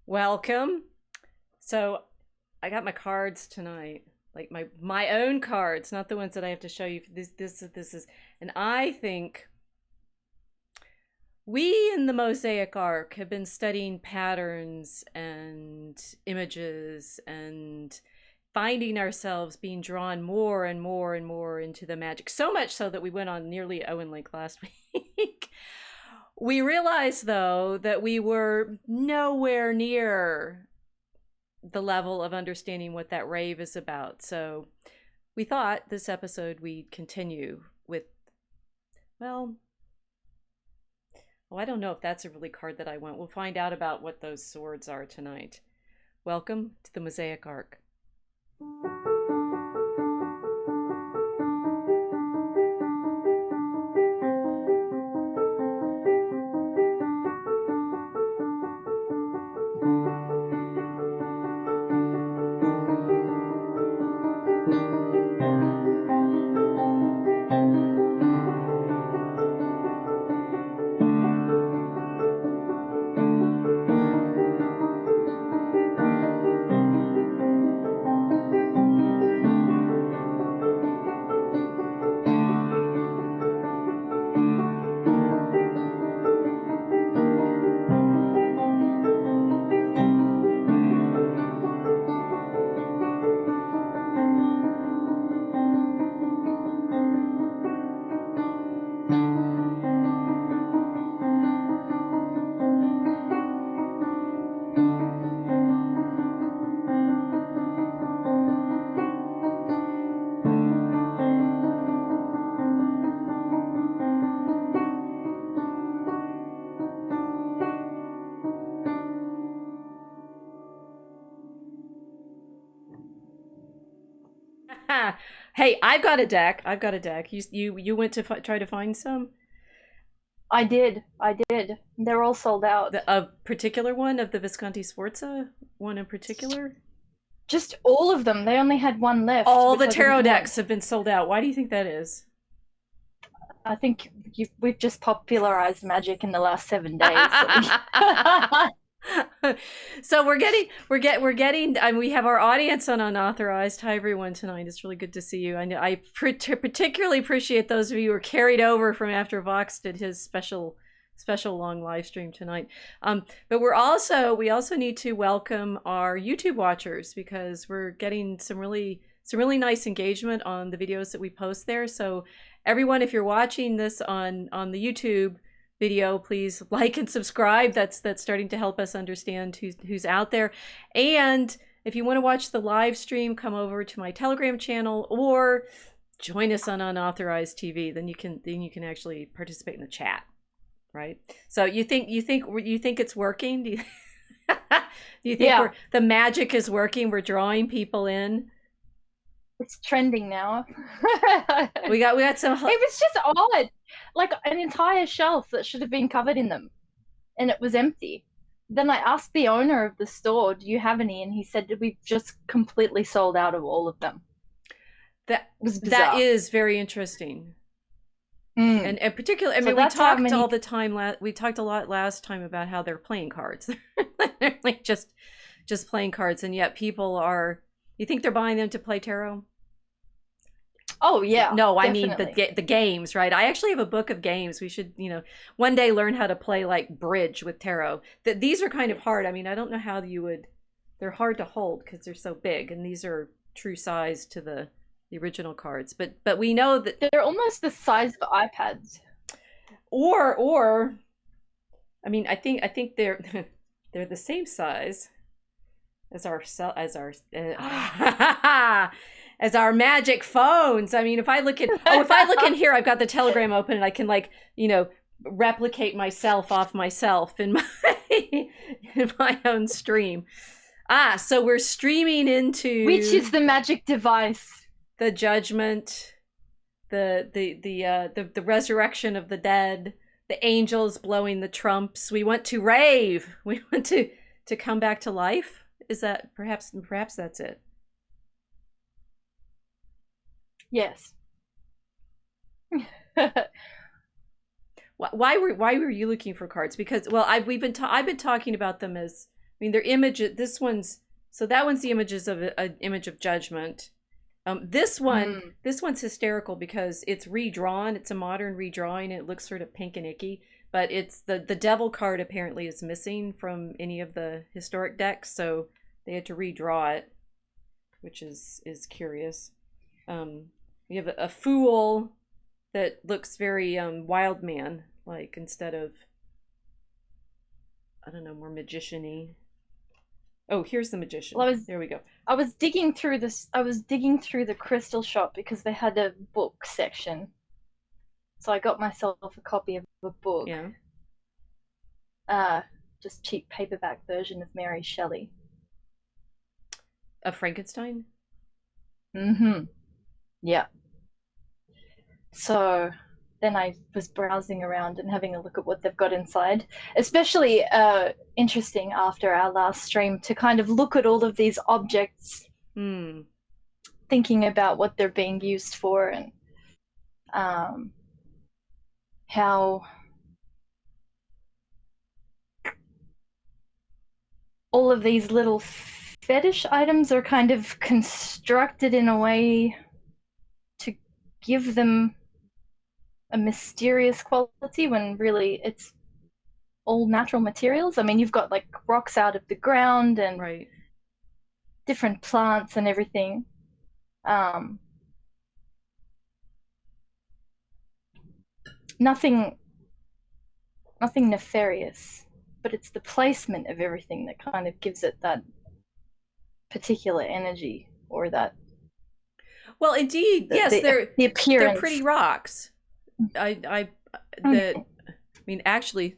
Welcome. So I got my cards tonight, like my own cards, not the ones that I have to show you. This is, and I think we in the Mosaic Ark have been studying patterns and images and finding ourselves being drawn more and more and more into the magic. So much so that we went on nearly Owen Lake last week. We realized, though, that we were nowhere near the level of understanding what that rave is about. So we thought this episode we'd continue with, well, I don't know if that's a really card that I want. We'll find out about what those swords are tonight. Welcome to the Mosaic Ark. Hey, I've got a deck. You went to try to find some? I did. They're all sold out. A particular one of the Visconti Sforza? One in particular? Just all of them. They only had one left. All the tarot decks have been sold out. Why do you think that is? I think we've just popularized magic in the last 7 days. So we have our audience on Unauthorized. Hi everyone tonight. It's really good to see you. I particularly appreciate those of you who are carried over from after Vox did his special long live stream tonight. But we also need to welcome our YouTube watchers, because we're getting some really nice engagement on the videos that we post there. So everyone, if you're watching this on the YouTube video, please like and subscribe. That's starting to help us understand who's out there. And if you want to watch the live stream, come over to my Telegram channel or join us on Unauthorized TV. Then you can actually participate in the chat, right? So you think it's working? Do you think the magic is working? We're drawing people in. It's trending now. we got some. It was just odd, like an entire shelf that should have been covered in them, and it was empty. Then I asked the owner of the store, "Do you have any?" And he said, "We've just completely sold out of all of them." That is very interesting. And particularly, I mean, we talked all the time. We talked a lot last time about how they're playing cards. They're like just playing cards, and yet people are. You think they're buying them to play tarot? Oh yeah. No, definitely. I mean the games, right? I actually have a book of games. We should, one day learn how to play like bridge with tarot. These are kind of hard. I mean, I don't know how you would. They're hard to hold because they're so big, and these are true size to the original cards. But we know that they're almost the size of iPads. Or, I mean, I think they're the same size as our magic phones. I mean, if I look in here, I've got the Telegram open, and I can replicate myself off myself in my own stream. So we're streaming into, which is the magic device, the judgment, the resurrection of the dead, the angels blowing the trumps. We want to rave. We want to come back to life. Is that perhaps that's it? Yes. Why were you looking for cards? Because I've been talking about them as mean, they're image. This one's so that one's the images of an image of judgment. This one's hysterical because it's redrawn. It's a modern redrawing. It looks sort of pink and icky, but it's the devil card apparently is missing from any of the historic decks, so they had to redraw it, which is curious. We have a fool that looks very wild man like instead of, I don't know, more magician-y. Oh, here's the magician. Well, there we go. I was digging through this. I was digging through the crystal shop because they had a book section. So I got myself a copy of a book. Yeah. Just cheap paperback version of Mary Shelley. Of Frankenstein? Mm-hmm. Yeah. So then I was browsing around and having a look at what they've got inside. Especially interesting after our last stream to kind of look at all of these objects, thinking about what they're being used for and how all of these little fetish items are kind of constructed in a way to give them a mysterious quality when really it's all natural materials. I mean, you've got like rocks out of the ground and different plants and everything. Nothing nefarious, but it's the placement of everything that kind of gives it that particular energy or that. Well, indeed, yes, they're the appearance. They're pretty rocks. I mean, actually,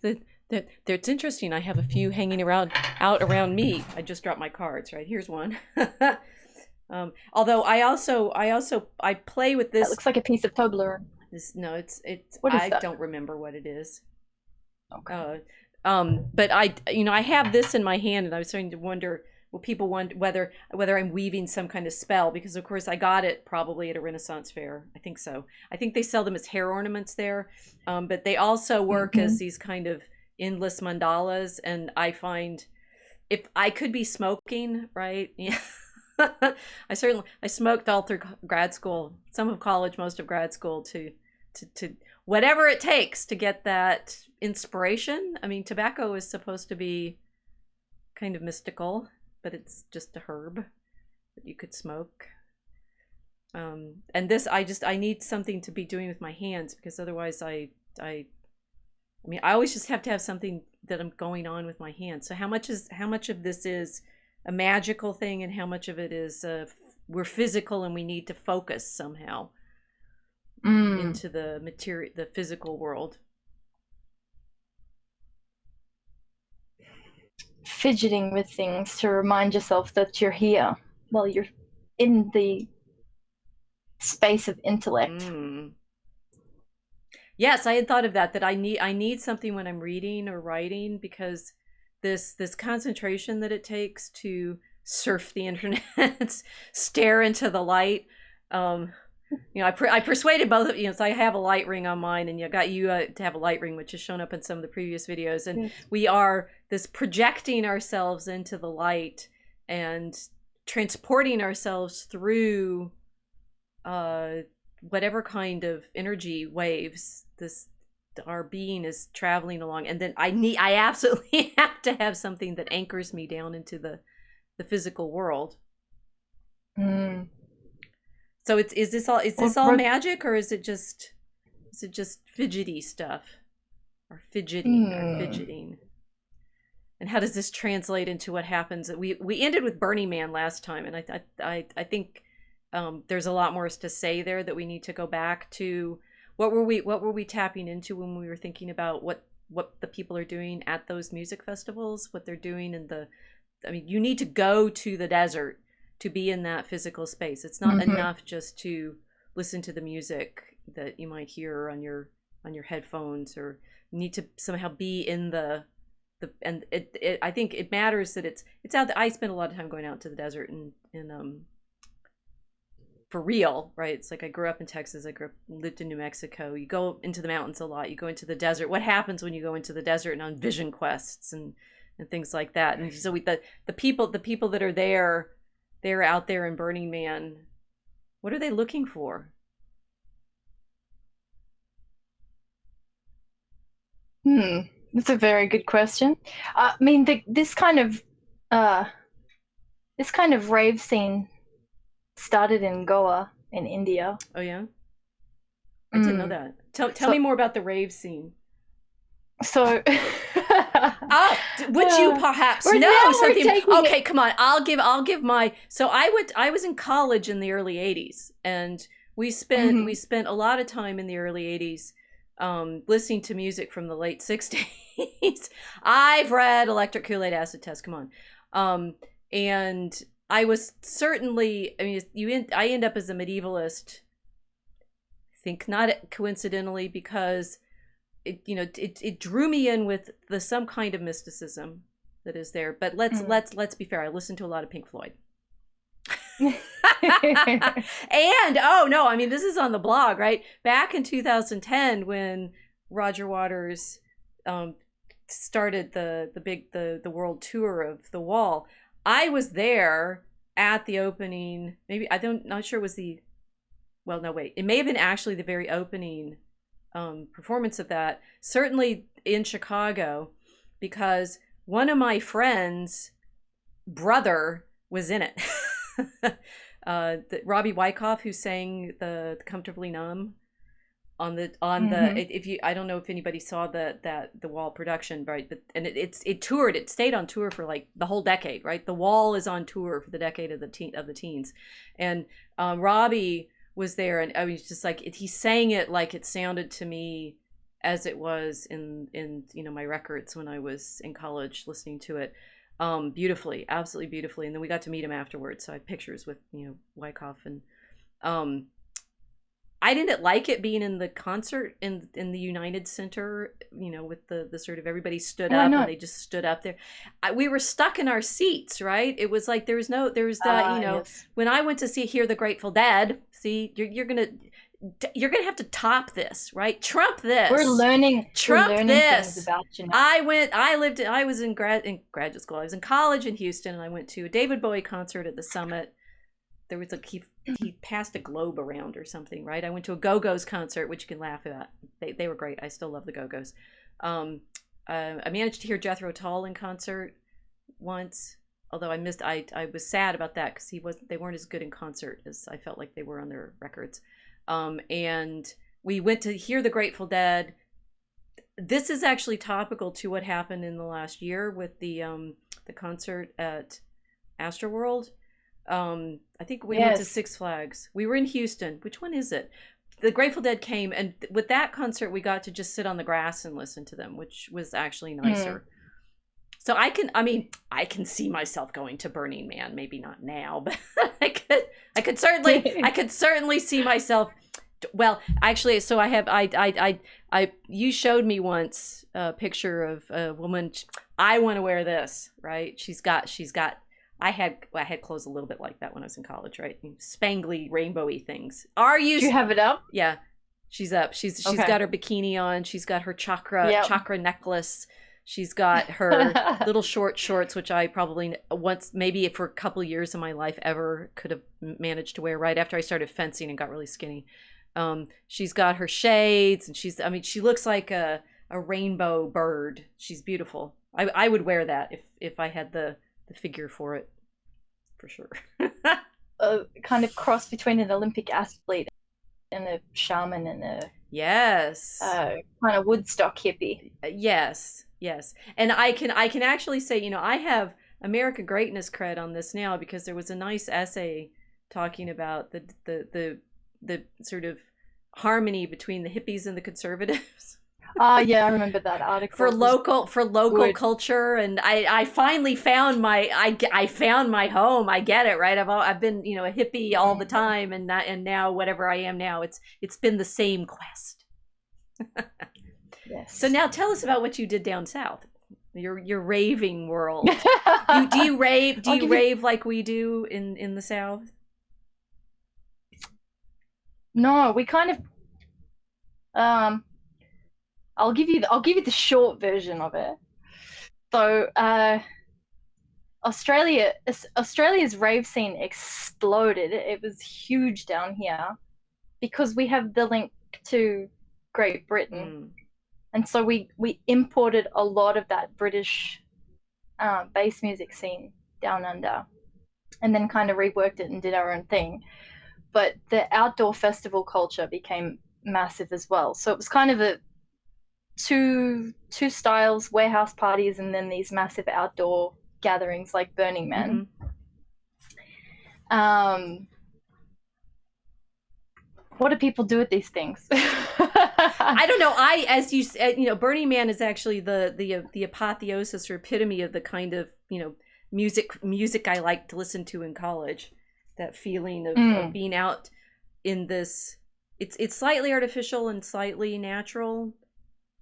it's interesting. I have a few hanging out around me. I just dropped my cards. Right, here's one. Although I play with this. That looks like a piece of Toblerone. It's. What is that? Don't remember what it is. Okay. But I have this in my hand, and I was starting to wonder. Well, people wonder whether I'm weaving some kind of spell, because of course I got it probably at a Renaissance fair. I think so. I think they sell them as hair ornaments there, but they also work as these kind of endless mandalas. And I find if I could be smoking, right? Yeah. I smoked all through grad school, some of college, most of grad school, to whatever it takes to get that inspiration. I mean, tobacco is supposed to be kind of mystical, but it's just a herb that you could smoke. And this, I need something to be doing with my hands, because otherwise I mean, I always just have to have something that I'm going on with my hands. So how much of this is a magical thing, and how much of it is we're physical and we need to focus somehow into the physical world? Fidgeting with things to remind yourself that you're here while you're in the space of intellect. Yes, I had thought of that I need something when I'm reading or writing, because this concentration that it takes to surf the internet, stare into the light. I persuaded both of you. So I have a light ring on mine, and got you to have a light ring, which has shown up in some of the previous videos. And we are this projecting ourselves into the light and transporting ourselves through whatever kind of energy waves our being is traveling along. And then I absolutely have to have something that anchors me down into the physical world. So is this all magic, or is it just fidgety stuff, or fidgeting? And how does this translate into what happens? We ended with Burning Man last time, and I think there's a lot more to say there, that we need to go back to. What were we tapping into when we were thinking about what the people are doing at those music festivals, what they're doing I mean, you need to go to the desert to be in that physical space. It's not enough just to listen to the music that you might hear on your headphones, or you need to somehow be in and I think it matters that it's out. I spend a lot of time going out to the desert and for real, right? It's like I grew up in Texas. Lived in New Mexico. You go into the mountains a lot. You go into the desert. What happens when you go into the desert and on vision quests and and things like that. And so the people that are there, they're out there in Burning Man. What are they looking for? That's a very good question. I mean, this kind of rave scene started in Goa in India. Oh yeah, I didn't know that. Tell me more about the rave scene. So, would you perhaps know something? Okay, come on. I'll give my. So I was in college in the early '80s, and we spent a lot of time in the early '80s listening to music from the late '60s. I've read Electric Kool-Aid Acid Test. Come on, and I was certainly. I mean, I end up as a medievalist. I think not coincidentally because. It drew me in with some kind of mysticism that is there. But let's be fair. I listened to a lot of Pink Floyd. And oh no, I mean this is on the blog, right? Back in 2010 when Roger Waters started the world tour of The Wall, I was there at the opening. Maybe not sure it was the. Well, no, wait. It may have been actually the very opening performance of that, certainly in Chicago, because one of my friends' brother was in it. Robbie Wyckoff, who sang the "Comfortably Numb" on the I don't know if anybody saw the Wall production, right? But it toured. It stayed on tour for like the whole decade, right? The Wall is on tour for the decade of the teens, and Robbie was there, and I was just like, he sang it like it sounded to me as it was in my records when I was in college listening to it, beautifully, absolutely beautifully. And then we got to meet him afterwards, so I have pictures with Wyckoff, and I didn't like it being in the concert in the United Center, with the sort of everybody stood up and they just stood up there. We were stuck in our seats, right? It was like there was that, yes. When I went to hear the Grateful Dead, you're gonna have to top this, right? Trump this. We're learning this. Things about you now. I was in graduate school. I was in college in Houston, and I went to a David Bowie concert at the Summit. There was he passed a globe around or something, right? I went to a Go-Go's concert, which you can laugh at. They were great. I still love the Go-Go's. I managed to hear Jethro Tull in concert once, although I was sad about that because they weren't as good in concert as I felt like they were on their records. And we went to hear the Grateful Dead. This is actually topical to what happened in the last year with the concert at Astroworld. I think we went to Six Flags. We were in Houston. Which one is it? The Grateful Dead came, and with that concert, we got to just sit on the grass and listen to them, which was actually nicer. So I can see myself going to Burning Man. Maybe not now, but I could certainly see myself. Well, actually, so you showed me once a picture of a woman. I want to wear this, right? She's got. I had clothes a little bit like that when I was in college, right? Spangly, rainbowy things. Do you have it up? Yeah, she's up. She's got her bikini on. She's got her chakra necklace. She's got her little short shorts, which I probably once, maybe for a couple of years of my life, ever could have managed to wear. Right after I started fencing and got really skinny. She's got her shades, and she looks like a rainbow bird. She's beautiful. I would wear that if I had the figure for it, for sure. Kind of cross between an Olympic athlete and a shaman and a kind of Woodstock hippie. Yes, and I can actually say, I have America Greatness cred on this now because there was a nice essay talking about the sort of harmony between the hippies and the conservatives. Yeah, I remember that article. For local culture, and I finally found I found my home. I get it, right? I've been a hippie all the time, and now whatever I am now, it's been the same quest. Yes. So now tell us about what you did down south. Your raving world. Do you rave? Do you rave like we do in the South? No, we kind of I'll give you the short version of it. So Australia's rave scene exploded. It was huge down here because we have the link to Great Britain, and so we imported a lot of that British bass music scene down under, and then kind of reworked it and did our own thing. But the outdoor festival culture became massive as well. So it was kind of a two styles: warehouse parties and then these massive outdoor gatherings like Burning Man. What do people do with these things? I don't know. As you said, Burning Man is actually the apotheosis or epitome of the kind of music I liked to listen to in college. That feeling of being out in this, it's slightly artificial and slightly natural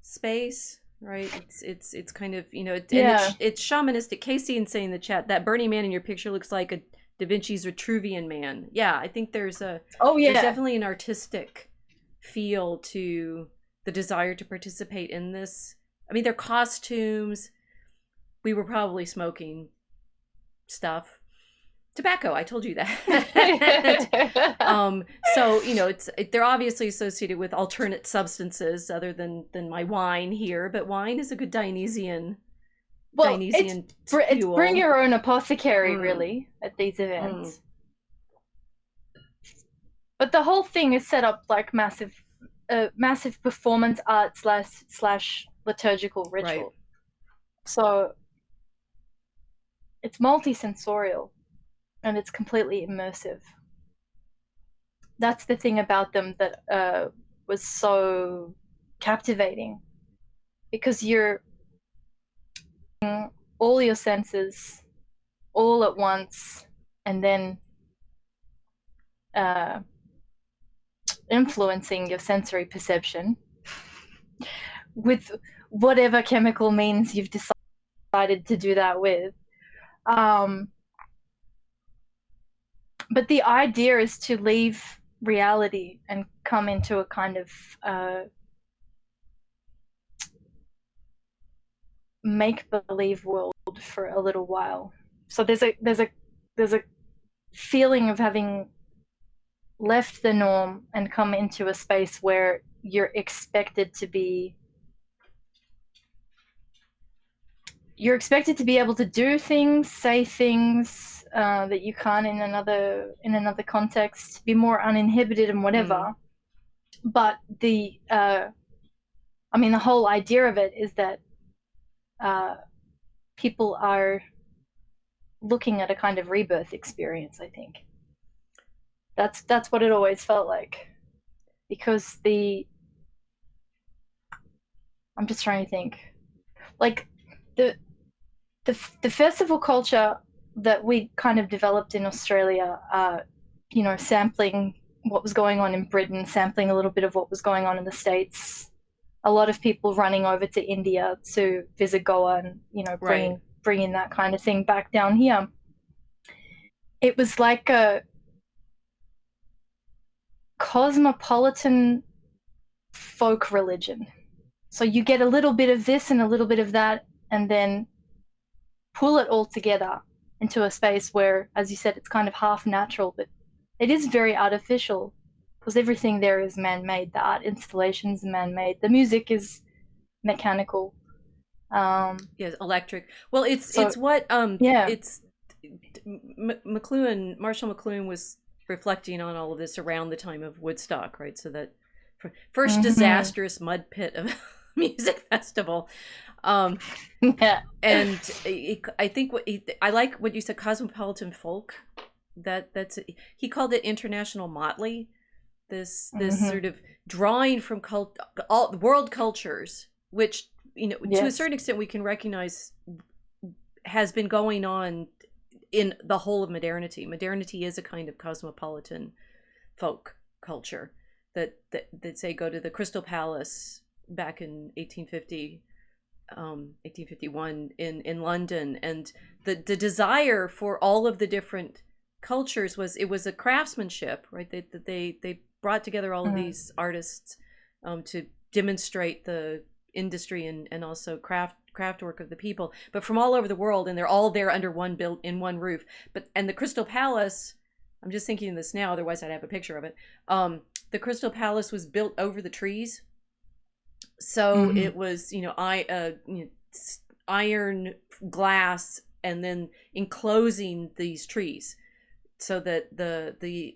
space, right? It's kind of it's shamanistic. Casey and saying in the chat that Burning Man in your picture looks like a Da Vinci's Vitruvian Man. Yeah, I think there's there's definitely an artistic feel to the desire to participate in this. I mean, their costumes. We were probably smoking stuff. Tobacco, I told you that. So they're obviously associated with alternate substances other than my wine here, but wine is a good Dionysian. It's bring your own apothecary really at these events. But the whole thing is set up like massive performance art slash liturgical ritual. Right. So it's multi-sensorial. And it's completely immersive. That's the thing about them that was so captivating, because you're all your senses all at once, and then influencing your sensory perception with whatever chemical means you've decided to do that with. But the idea is to leave reality and come into a kind of make-believe world for a little while. So there's a feeling of having left the norm and come into a space where you're expected to be able to do things, say things that you can't in another context, be more uninhibited and whatever. But the whole idea of it is that people are looking at a kind of rebirth experience. I think that's what it always felt like, because I'm just trying to think, like the festival culture that we kind of developed in Australia, sampling what was going on in Britain, sampling a little bit of what was going on in the States, a lot of people running over to India to visit Goa and, bringing that kind of thing back down here. It was like a cosmopolitan folk religion. So you get a little bit of this and a little bit of that, and then pull it all together into a space where, as you said, it's kind of half natural, but it is very artificial, because everything there is man-made. The art installations are man-made. The music is mechanical. Yes, electric. Well, it's what Marshall McLuhan was reflecting on all of this around the time of Woodstock, right? So that first disastrous mud pit of music festival. And I think I like what you said, cosmopolitan folk. That's he called it international motley. This sort of drawing from all world cultures, which to a certain extent we can recognize has been going on in the whole of modernity. Modernity is a kind of cosmopolitan folk culture that say go to the Crystal Palace back in 1851 in London, and the desire for all of the different cultures was a craftsmanship, right? They brought together all of these artists to demonstrate the industry and also craft work of the people, but from all over the world, and they're all there under one roof. And the Crystal Palace, I'm just thinking of this now, otherwise I'd have a picture of it. The Crystal Palace was built over the trees, so it was iron glass, and then enclosing these trees, so that the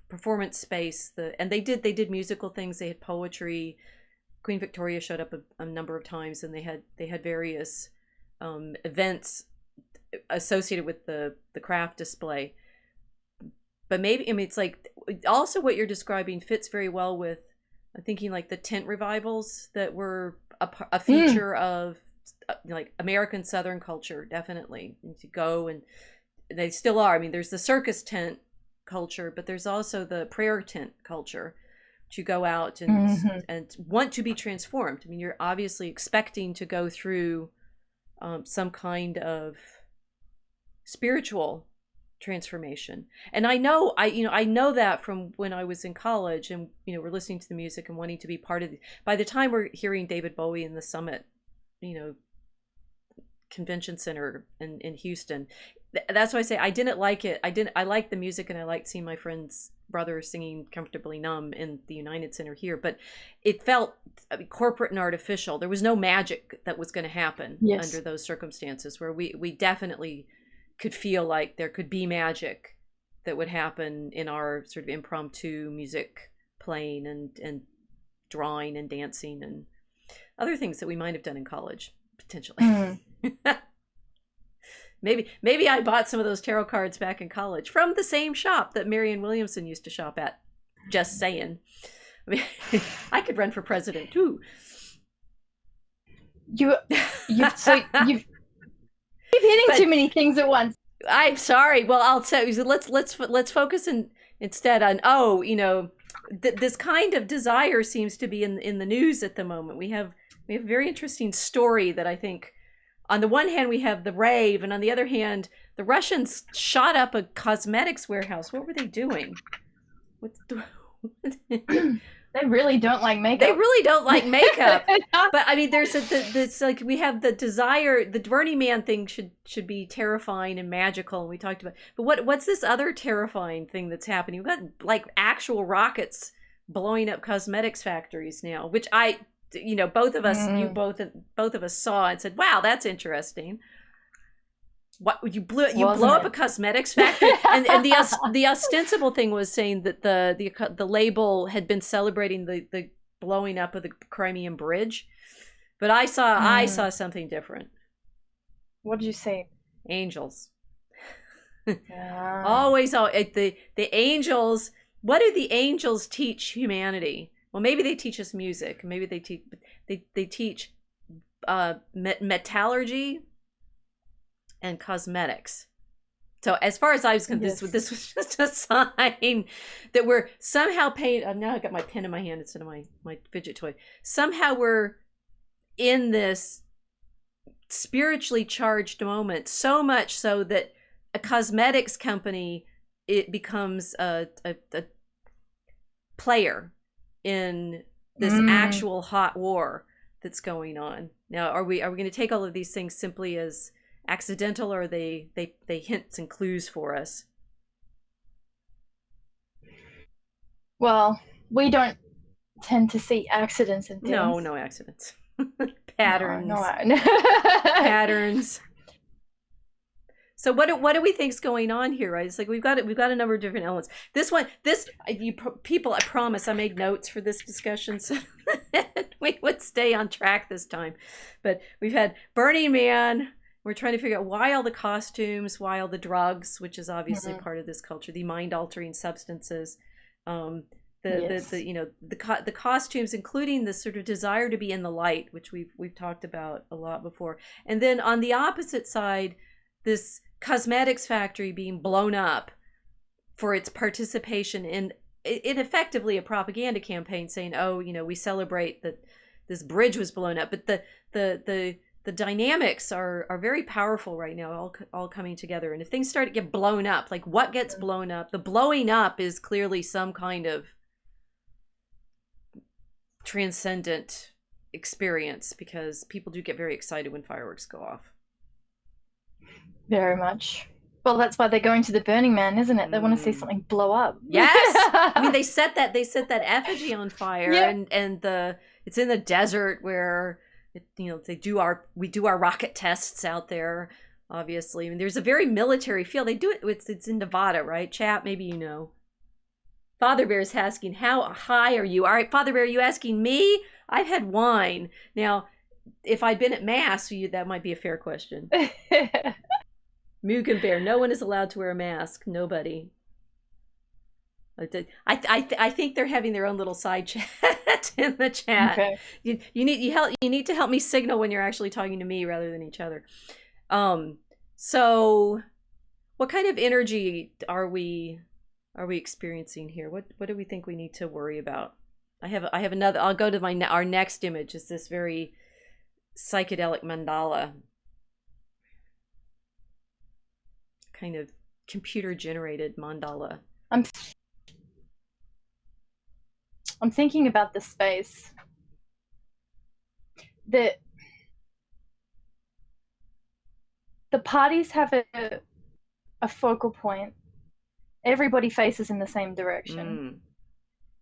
performance space, and they did musical things. They had poetry. Queen Victoria showed up a number of times, and they had various events associated with the craft display. But maybe, I mean, it's like, also what you're describing fits very well with, I'm thinking like the tent revivals that were a feature of like American Southern culture, definitely. And to go, and they still are. I mean, there's the circus tent culture, but there's also the prayer tent culture, to go out and want to be transformed. I mean, you're obviously expecting to go through some kind of spiritual transformation. And I know that from when I was in college, and we're listening to the music and wanting to be part of it. By the time we're hearing David Bowie in the Summit, Convention Center in Houston, that's why I say I didn't like it. I liked the music, and I liked seeing my friend's brother singing Comfortably Numb in the United Center here, but it felt corporate and artificial. There was no magic that was going to happen under those circumstances, where we definitely could feel like there could be magic that would happen in our sort of impromptu music playing and drawing and dancing and other things that we might have done in college, potentially. Maybe I bought some of those tarot cards back in college from the same shop that Marianne Williamson used to shop at. Just saying. I mean, I could run for president too. You've hitting too many things at once. I'm sorry. Well, I'll say, let's focus instead on this kind of desire seems to be in the news at the moment. We have a very interesting story that I think, on the one hand, we have the rave, and on the other hand, the Russians shot up a cosmetics warehouse. What were they doing? They really don't like makeup. They really don't like makeup. But I mean, there's this, like, we have the desire. The Burning Man thing should be terrifying and magical, and we talked about. But what's this other terrifying thing that's happening? We've got like actual rockets blowing up cosmetics factories now, which both of us, both of us saw and said, "Wow, that's interesting." What you blow up a cosmetics factory, and the ostensible thing was saying that the label had been celebrating the blowing up of the Crimean Bridge, but I saw something different. What did you say? Angels. Always the angels. What do the angels teach humanity? Well, maybe they teach us music. Maybe they teach metallurgy and cosmetics. So as far as I was concerned, this was just a sign that we're somehow paying. Now I got my pen in my hand instead of my fidget toy. Somehow we're in this spiritually charged moment, so much so that a cosmetics company, it becomes a player in this actual hot war that's going on. Now, are we going to take all of these things simply as accidental, or are they hints and clues for us? Well, we don't tend to see accidents and things. No accidents. Patterns. No. Patterns. So what do we think's going on here, right? It's like we've got a number of different elements. People, I promise I made notes for this discussion so we would stay on track this time. But we've had Burning Man. We're trying to figure out why all the costumes, why all the drugs, which is obviously part of this culture, the mind-altering substances, the costumes, including the sort of desire to be in the light, which we've talked about a lot before. And then on the opposite side, this cosmetics factory being blown up for its participation in effectively a propaganda campaign, saying, we celebrate that this bridge was blown up. But the dynamics are very powerful right now, all coming together. And if things start to get blown up, like what gets blown up? The blowing up is clearly some kind of transcendent experience, because people do get very excited when fireworks go off. Very much. Well, that's why they're going to the Burning Man, isn't it? They want to see something blow up. Yes. I mean, they set that effigy on fire, Yeah. and it's in the desert where we do our rocket tests out there. Obviously, I mean, there's a very military feel. They do it. It's in Nevada, right? Chat, maybe you know. Father Bear's asking, how high are you? All right, Father Bear, are you asking me? I've had wine. Now, if I'd been at Mass, that might be a fair question. Mugen Bear, no one is allowed to wear a mask. Nobody. I think they're having their own little side chat in the chat. Okay. You need to help me signal when you're actually talking to me rather than each other. So what kind of energy are we experiencing here? What do we think we need to worry about? I have another. I'll go to our next image. Is this very psychedelic mandala, kind of computer generated mandala. I'm thinking about the space. The parties have a focal point. Everybody faces in the same direction.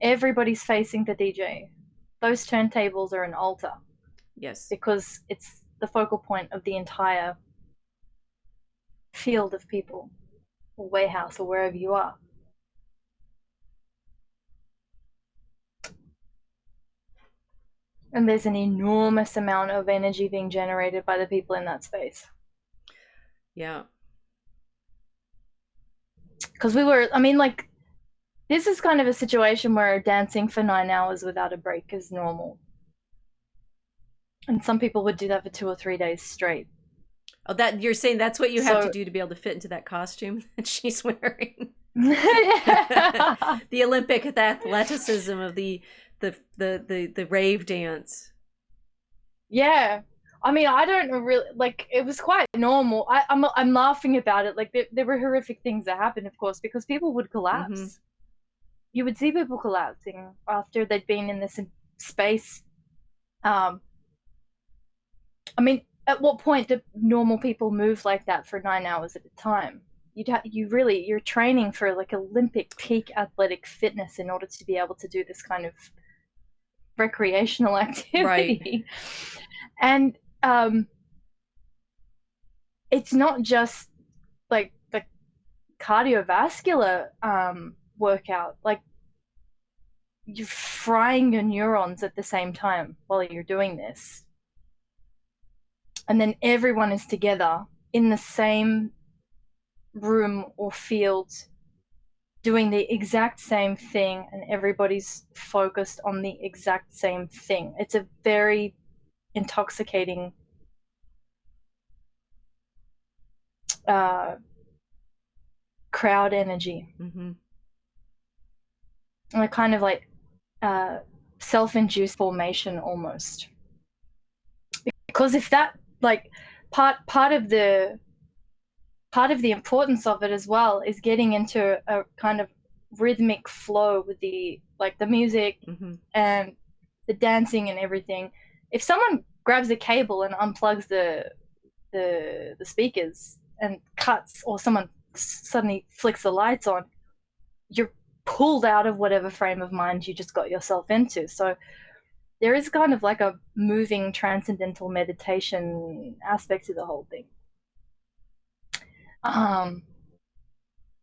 Everybody's facing the DJ. Those turntables are an altar. Yes. Because it's the focal point of the entire field of people, or warehouse, or wherever you are. And there's an enormous amount of energy being generated by the people in that space. Yeah. Because this is kind of a situation where dancing for 9 hours without a break is normal. And some people would do that for 2 or 3 days straight. Oh, that you're saying that's what you have to do to be able to fit into that costume that she's wearing. The Olympic athleticism of the rave dance. Yeah. I mean, I don't really, it was quite normal. I'm laughing about it. There were horrific things that happened, of course, because people would collapse. Mm-hmm. You would see people collapsing after they'd been in this space. I mean, at what point do normal people move like that for 9 hours at a time? You're training for Olympic peak athletic fitness in order to be able to do this kind of recreational activity. Right. And it's not just the cardiovascular workout. You're frying your neurons at the same time while you're doing this. And then everyone is together in the same room or field doing the exact same thing, and everybody's focused on the exact same thing. It's a very intoxicating crowd energy. Mm-hmm. And a kind of self-induced formation almost. Because if that part of the importance of it as well is getting into a kind of rhythmic flow with the music mm-hmm. and the dancing and everything. If someone grabs a cable and unplugs the speakers and cuts, or someone suddenly flicks the lights on, you're pulled out of whatever frame of mind you just got yourself into. So there is kind of a moving transcendental meditation aspect to the whole thing.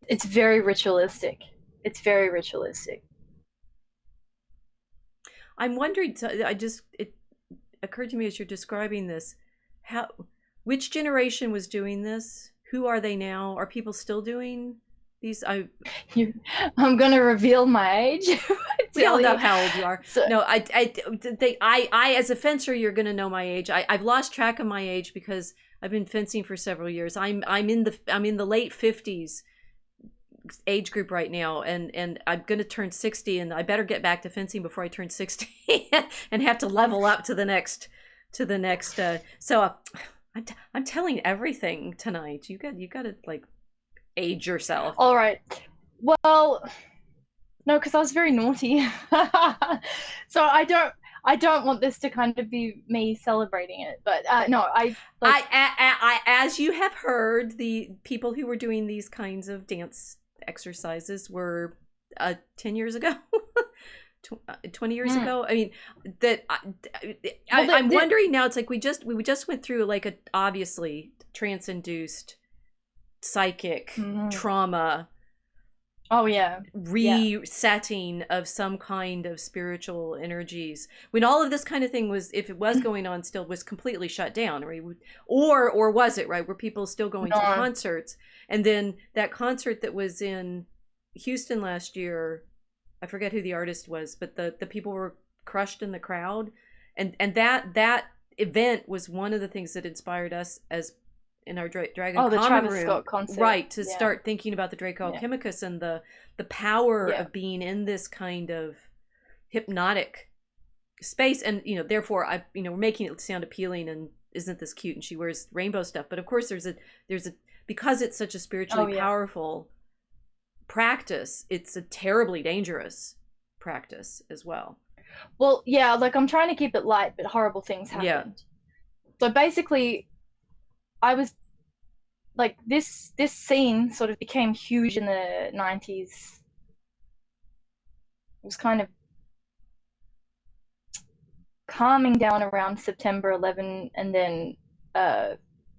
It's very ritualistic. I'm wondering, it occurred to me as you're describing this, which generation was doing this? Who are they now? Are people still doing these? I'm going to reveal my age. We all know how old you are. No, I as a fencer, you're going to know my age. I've lost track of my age because I've been fencing for several years. I'm in the late 50s age group right now, and I'm going to turn 60, and I better get back to fencing before I turn 60 and have to level up to the next. So I'm telling everything tonight. You got to age yourself. All right. Well, no, because I was very naughty. So I don't want this to kind of be me celebrating it, but no, as you have heard, the people who were doing these kinds of dance exercises were 10 years ago. 20 years ago. I mean, I'm wondering now. It's like we just went through like a obviously trance-induced psychic trauma. Oh yeah, resetting of some kind of spiritual energies. When all of this kind of thing was, if it was going on, still was completely shut down, right? Or was it, right? Were people still going to concerts? And then that concert that was in Houston last year, I forget who the artist was, but the people were crushed in the crowd, and that event was one of the things that inspired us as in our Dragon the Common Travis Room, Scott concert, right, to start thinking about the Draco Alchemicus and the power of being in this kind of hypnotic space, and therefore we're making it sound appealing, and isn't this cute, and she wears rainbow stuff, but of course there's a because it's such a spiritually powerful practice, it's a terribly dangerous practice as well. Well, yeah, like I'm trying to keep it light, but horrible things happened. Yeah. So basically, I was like, this scene sort of became huge in the 90s. It was kind of calming down around September 11, and then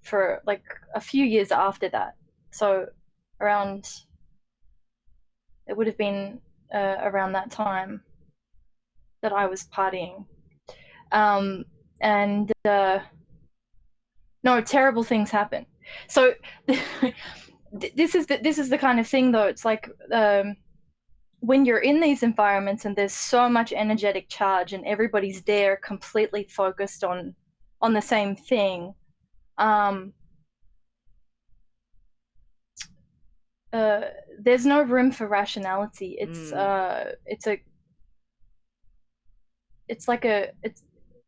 for like a few years after that. So around, it would have been around that time that I was partying. And no, terrible things happen. So this is the kind of thing, though. It's like when you're in these environments and there's so much energetic charge and everybody's there completely focused on the same thing. There's no room for rationality.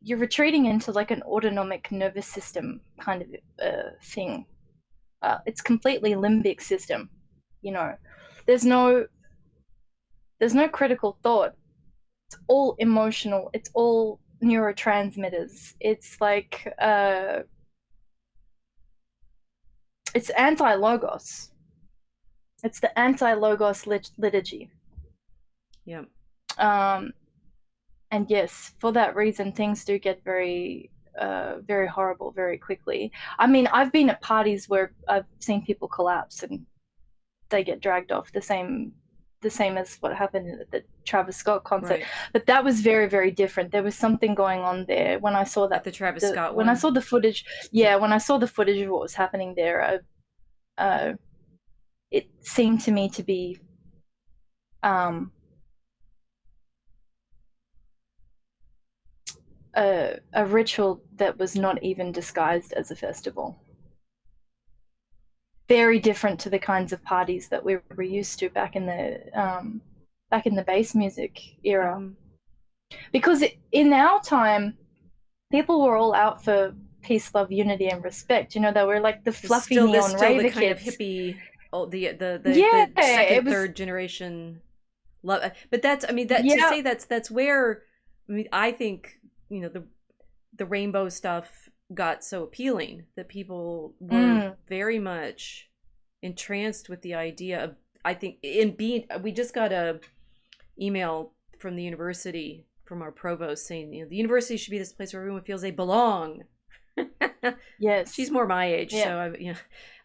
You're retreating into like an autonomic nervous system kind of thing. It's completely limbic system. There's no critical thought. It's all emotional. It's all neurotransmitters. It's like it's anti-logos. It's the anti-logos liturgy. Yeah. And yes, for that reason, things do get very, very horrible very quickly. I mean, I've been at parties where I've seen people collapse and they get dragged off, the same as what happened at the Travis Scott concert. Right. But that was very, very different. There was something going on there when I saw that. At the Travis Scott one? When I saw the footage, when I saw the footage of what was happening there, it seemed to me to be a ritual that was not even disguised as a festival. Very different to the kinds of parties that we were used to back in the bass music era. Mm-hmm. Because in our time, people were all out for peace, love, unity, and respect. They were like the fluffy neon raver the kind kids. Of hippie, the second, third generation love. But that's, I mean, to say that's where, I mean, I think, the rainbow stuff got so appealing that people were very much entranced with the idea of, I think, we just got a email from the university, from our provost, saying, the university should be this place where everyone feels they belong. Yes. She's more my age, so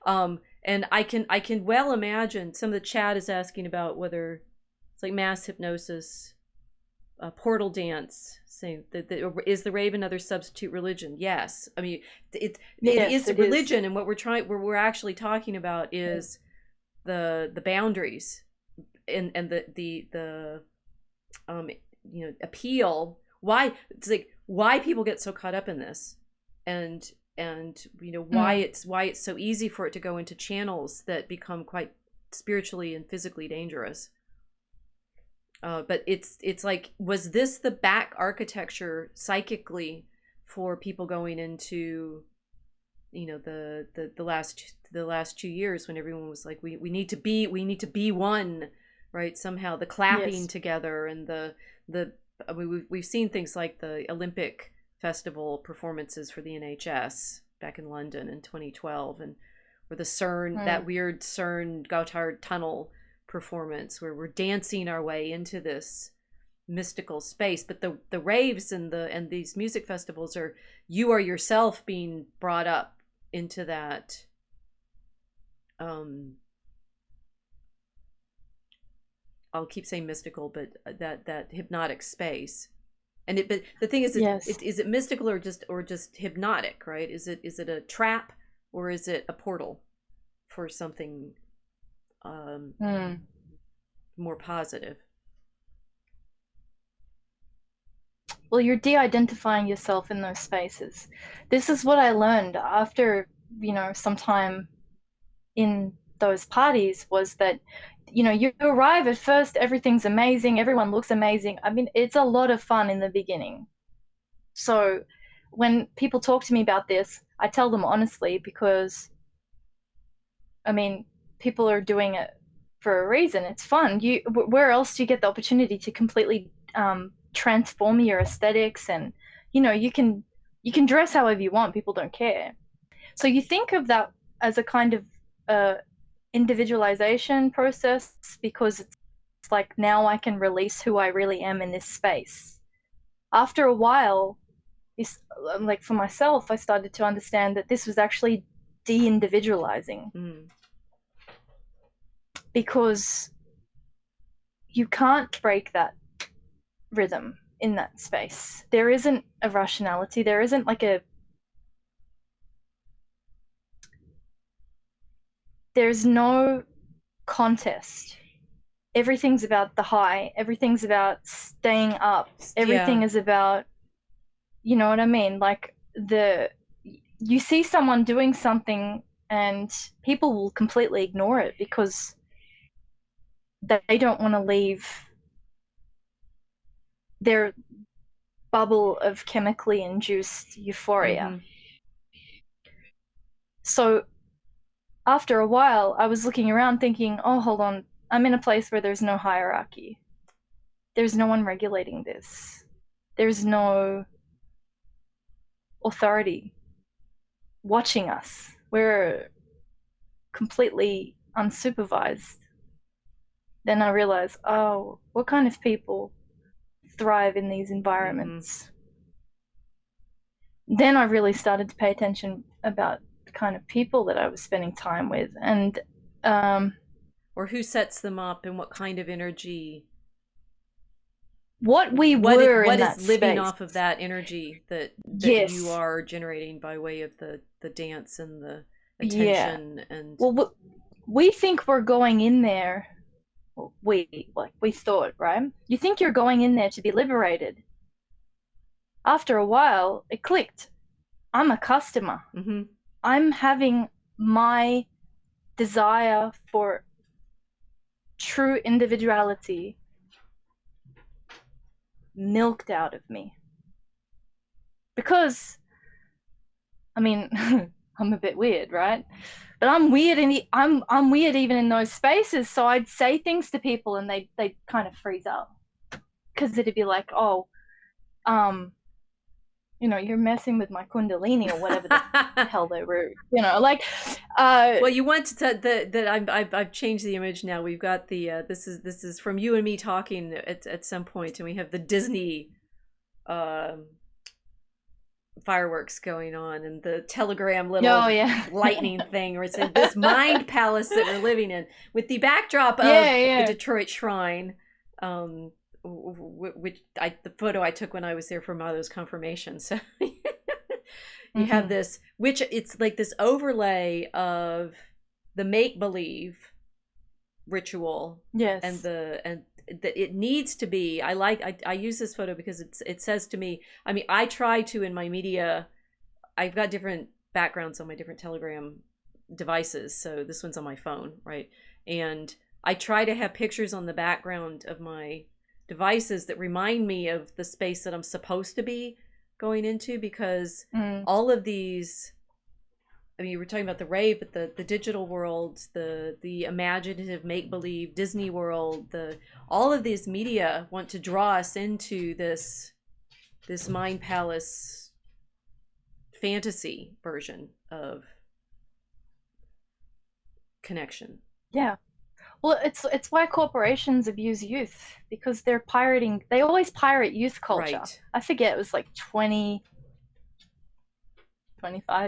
and I can well imagine some of the chat is asking about whether it's like mass hypnosis, portal dance, saying that is the rave another substitute religion? Yes. I mean, it is a religion, and what we're actually talking about is the boundaries and the appeal. Why it's like why people get so caught up in this, and why it's so easy for it to go into channels that become quite spiritually and physically dangerous. But it's like, was this the back architecture psychically for people going into, the last 2 years when everyone was like, we need to be one, right? Somehow the clapping together and the we've seen things like the Olympic Festival performances for the NHS back in London in 2012, and or the CERN, that weird CERN Gotthard tunnel performance where we're dancing our way into this mystical space. But the raves and these music festivals are, you are yourself being brought up into that I'll keep saying mystical, but that hypnotic space. And but the thing is, is it mystical or just hypnotic, right? Is it a trap, or is it a portal for something more positive? Well, you're de-identifying yourself in those spaces. This is what I learned after, some time in those parties, was that, you arrive at first, everything's amazing, everyone looks amazing. I mean, it's a lot of fun in the beginning. So when people talk to me about this, I tell them honestly, because, I mean, people are doing it for a reason. It's fun. Where else do you get the opportunity to completely transform your aesthetics? And you can dress however you want, people don't care. So you think of that as a kind of individualization process, because it's like, now I can release who I really am in this space. After a while, like for myself, I started to understand that this was actually de-individualizing. Because you can't break that rhythm in that space. There isn't a rationality. There isn't like there's no contest. Everything's about the high. Everything's about staying up. Everything is about, you know what I mean? Like you see someone doing something and people will completely ignore it because they don't want to leave their bubble of chemically induced euphoria. So after a while, I was looking around thinking, oh, hold on, I'm in a place where there's no hierarchy. There's no one regulating this. There's no authority watching us. We're completely unsupervised. Then I realized, oh, what kind of people thrive in these environments? Then I really started to pay attention about the kind of people that I was spending time with, and or who sets them up, and what kind of energy, what is living off of that energy that you are generating by way of the dance and the attention. And well, we think we're going in there. We thought, right? You think you're going in there to be liberated. After a while, it clicked. I'm a customer. I'm having my desire for true individuality milked out of me. Because, I mean, I'm a bit weird, right? But I'm weird, and I'm weird even in those spaces. So I'd say things to people, and they'd kind of freeze up, because it'd be like, oh, you're messing with my kundalini, or whatever the hell they were, like. Well, you want that I've changed the image now. We've got the this is from you and me talking at some point, and we have the Disney fireworks going on, and the telegram little lightning thing, or it's this mind palace that we're living in, with the backdrop of the Detroit Shrine, which the photo I took when I was there for Mother's confirmation. So you have this, which it's like this overlay of the make-believe ritual, and that it needs to be. I use this photo because it says to me, I mean, I try to, in my media, I've got different backgrounds on my different Telegram devices. So this one's on my phone, right? And I try to have pictures on the background of my devices that remind me of the space that I'm supposed to be going into, because all of these I mean, we're talking about the rave, but the digital world, the imaginative make believe Disney World, all of these media want to draw us into this mind palace fantasy version of connection. Yeah. Well, it's why corporations abuse youth, because they're pirating. They always pirate youth culture. Right. I forget, it was like 25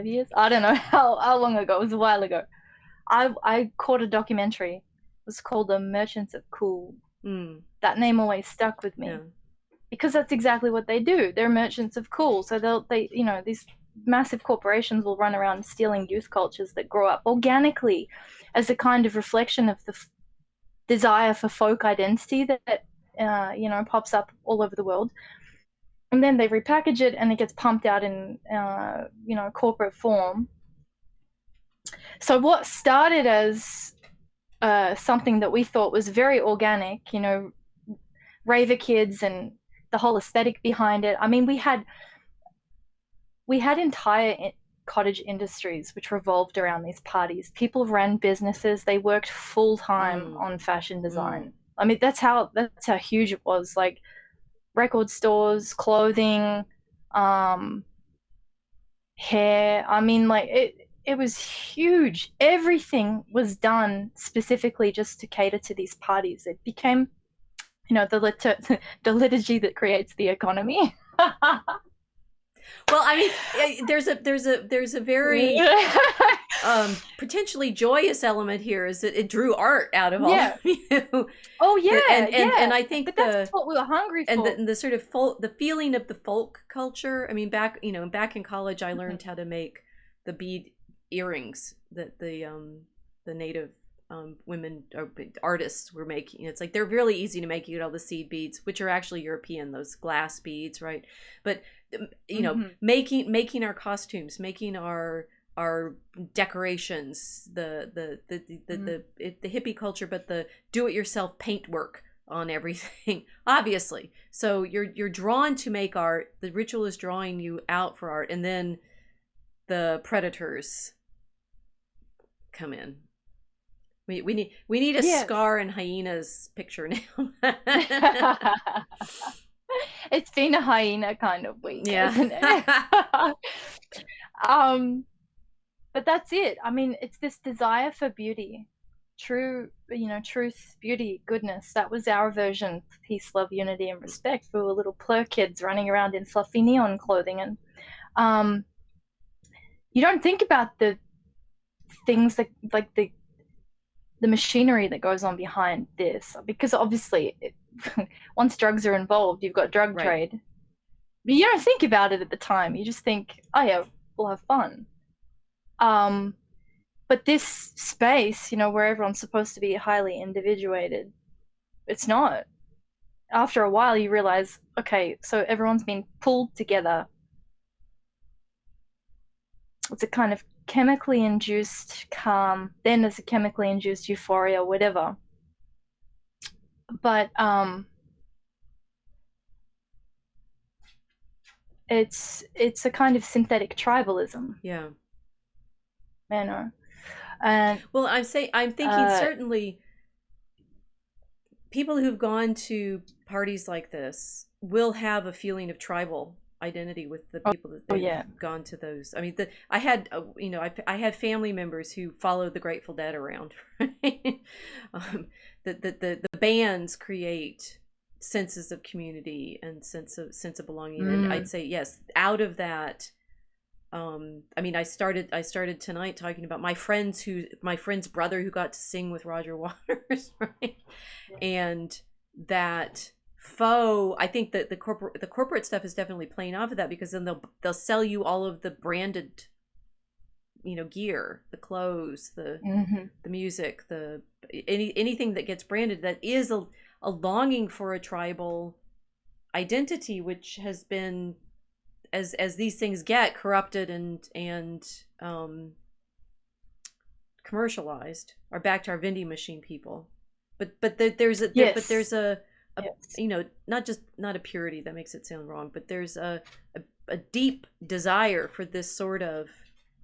years. I don't know how long ago. It was a while ago. I caught a documentary. It was called The Merchants of Cool. That name always stuck with me. Yeah. Because that's exactly what they do. They're merchants of cool. So they these massive corporations will run around stealing youth cultures that grow up organically as a kind of reflection of the desire for folk identity that pops up all over the world. And then they repackage it and it gets pumped out in corporate form. So what started as something that we thought was very organic, raver kids and the whole aesthetic behind it. I mean, we had entire cottage industries which revolved around these parties. People ran businesses. They worked full time on fashion design. I mean, that's how huge it was. Like record stores, clothing, hair. I mean, like it was huge. Everything was done specifically just to cater to these parties. It became, the liturgy that creates the economy. Well, I mean, there's a very potentially joyous element here, is that it drew art out of all of you. Oh yeah, and I think that's what we were hungry for. And the sort of the feeling of the folk culture. I mean, back in college, I learned how to make the bead earrings that the native women or artists were making. It's like they're really easy to make. You get all the seed beads, which are actually European, those glass beads, right? But making our costumes, making our decorations, the hippie culture, but the do-it-yourself paint work on everything, obviously. So you're drawn to make art. The ritual is drawing you out for art, and then the predators come in. We need a Scar and hyenas picture now. It's been a hyena kind of week, isn't it? But that's it. I mean, it's this desire for beauty, truth, beauty, goodness. That was our version of peace, love, unity, and respect. We were little plur kids running around in fluffy neon clothing, and you don't think about the things that, like the machinery that goes on behind this, because obviously once drugs are involved, you've got drug trade. But you don't think about it at the time. You just think, oh yeah, we'll have fun. But this space, where everyone's supposed to be highly individuated, it's not. After a while, you realize, okay, so everyone's been pulled together. It's a kind of chemically induced calm, then there's a chemically induced euphoria, whatever. But it's a kind of synthetic tribalism. Yeah. And well, I'm thinking certainly people who've gone to parties like this will have a feeling of tribal identity with the people that they've gone to those. I mean, I had I had family members who followed the Grateful Dead around. Right? The bands create senses of community and sense of belonging, and I'd say yes, out of that. I mean, I started tonight talking about my friend's brother who got to sing with Roger Waters, right? And that I think that the corporate stuff is definitely playing off of that, because then they'll sell you all of the branded gear, the clothes, the music, anything that gets branded that is a longing for a tribal identity, which has been, as these things get corrupted and commercialized, are back to our vending machine people. But there's a not a purity, that makes it sound wrong, but there's a deep desire for this sort of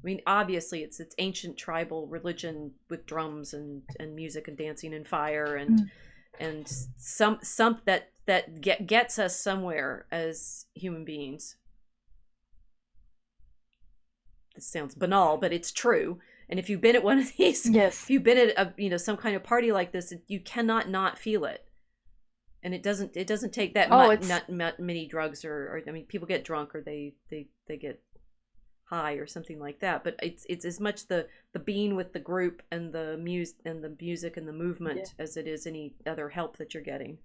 I mean, obviously it's ancient tribal religion with drums and music and dancing and fire and some that gets us somewhere as human beings. This sounds banal, but it's true. And if you've been at one of these, Yes. if you've been at some kind of party like this, you cannot not feel it. And it doesn't take that many drugs or I mean, people get drunk or they get high or something like that. But it's as much the being with the group and the music and the movement as it is any other help that you're getting.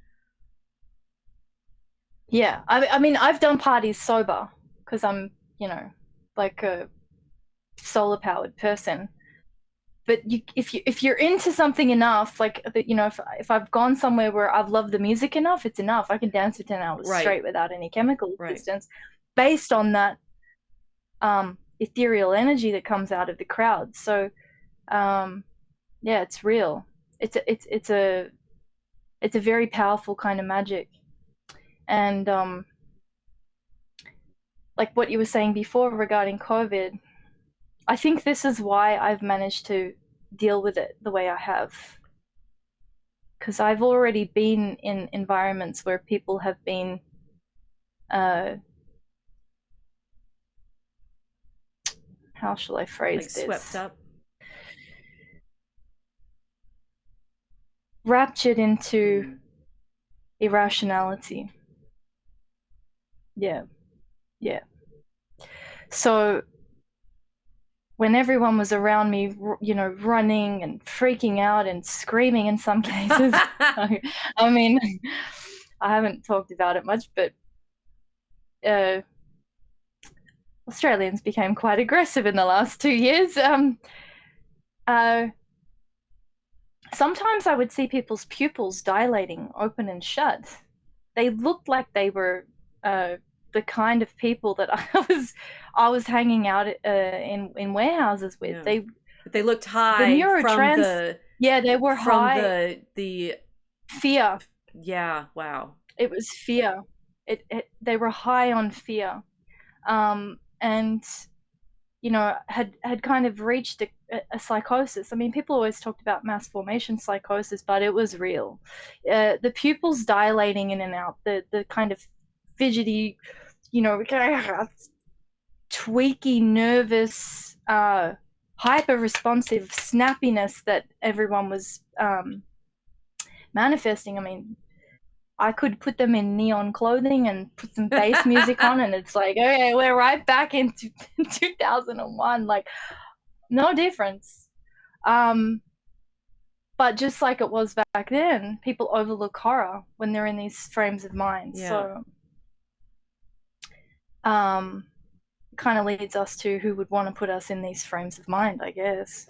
Yeah, I mean, I've done parties sober because I'm, like a solar powered person. But if you're into something enough, like if I've gone somewhere where I've loved the music enough, it's enough. I can dance for 10 hours straight without any chemical assistance, based on that ethereal energy that comes out of the crowd. So, it's real. It's a very powerful kind of magic. And like what you were saying before regarding COVID, I think this is why I've managed to deal with it the way I have. Because I've already been in environments where people have been how shall I phrase this? Swept up. Raptured into irrationality. Yeah. So when everyone was around me, running and freaking out and screaming in some cases, I mean, I haven't talked about it much, but Australians became quite aggressive in the last 2 years. Sometimes I would see people's pupils dilating open and shut. They looked like they were the kind of people that I was hanging out in warehouses with. Yeah. They looked high. The neurotrans. They were high. From the fear. Yeah. Wow. It was fear. They were high on fear, and had kind of reached a psychosis. I mean, people always talked about mass formation psychosis, but it was real. The pupils dilating in and out, the kind of fidgety, tweaky, nervous, hyper responsive snappiness that everyone was manifesting. I mean, I could put them in neon clothing and put some bass music on, and it's like, okay, we're right back in 2001. Like, no difference. But just like it was back then, people overlook horror when they're in these frames of mind. Yeah. So, kind of leads us to who would want to put us in these frames of mind, I guess.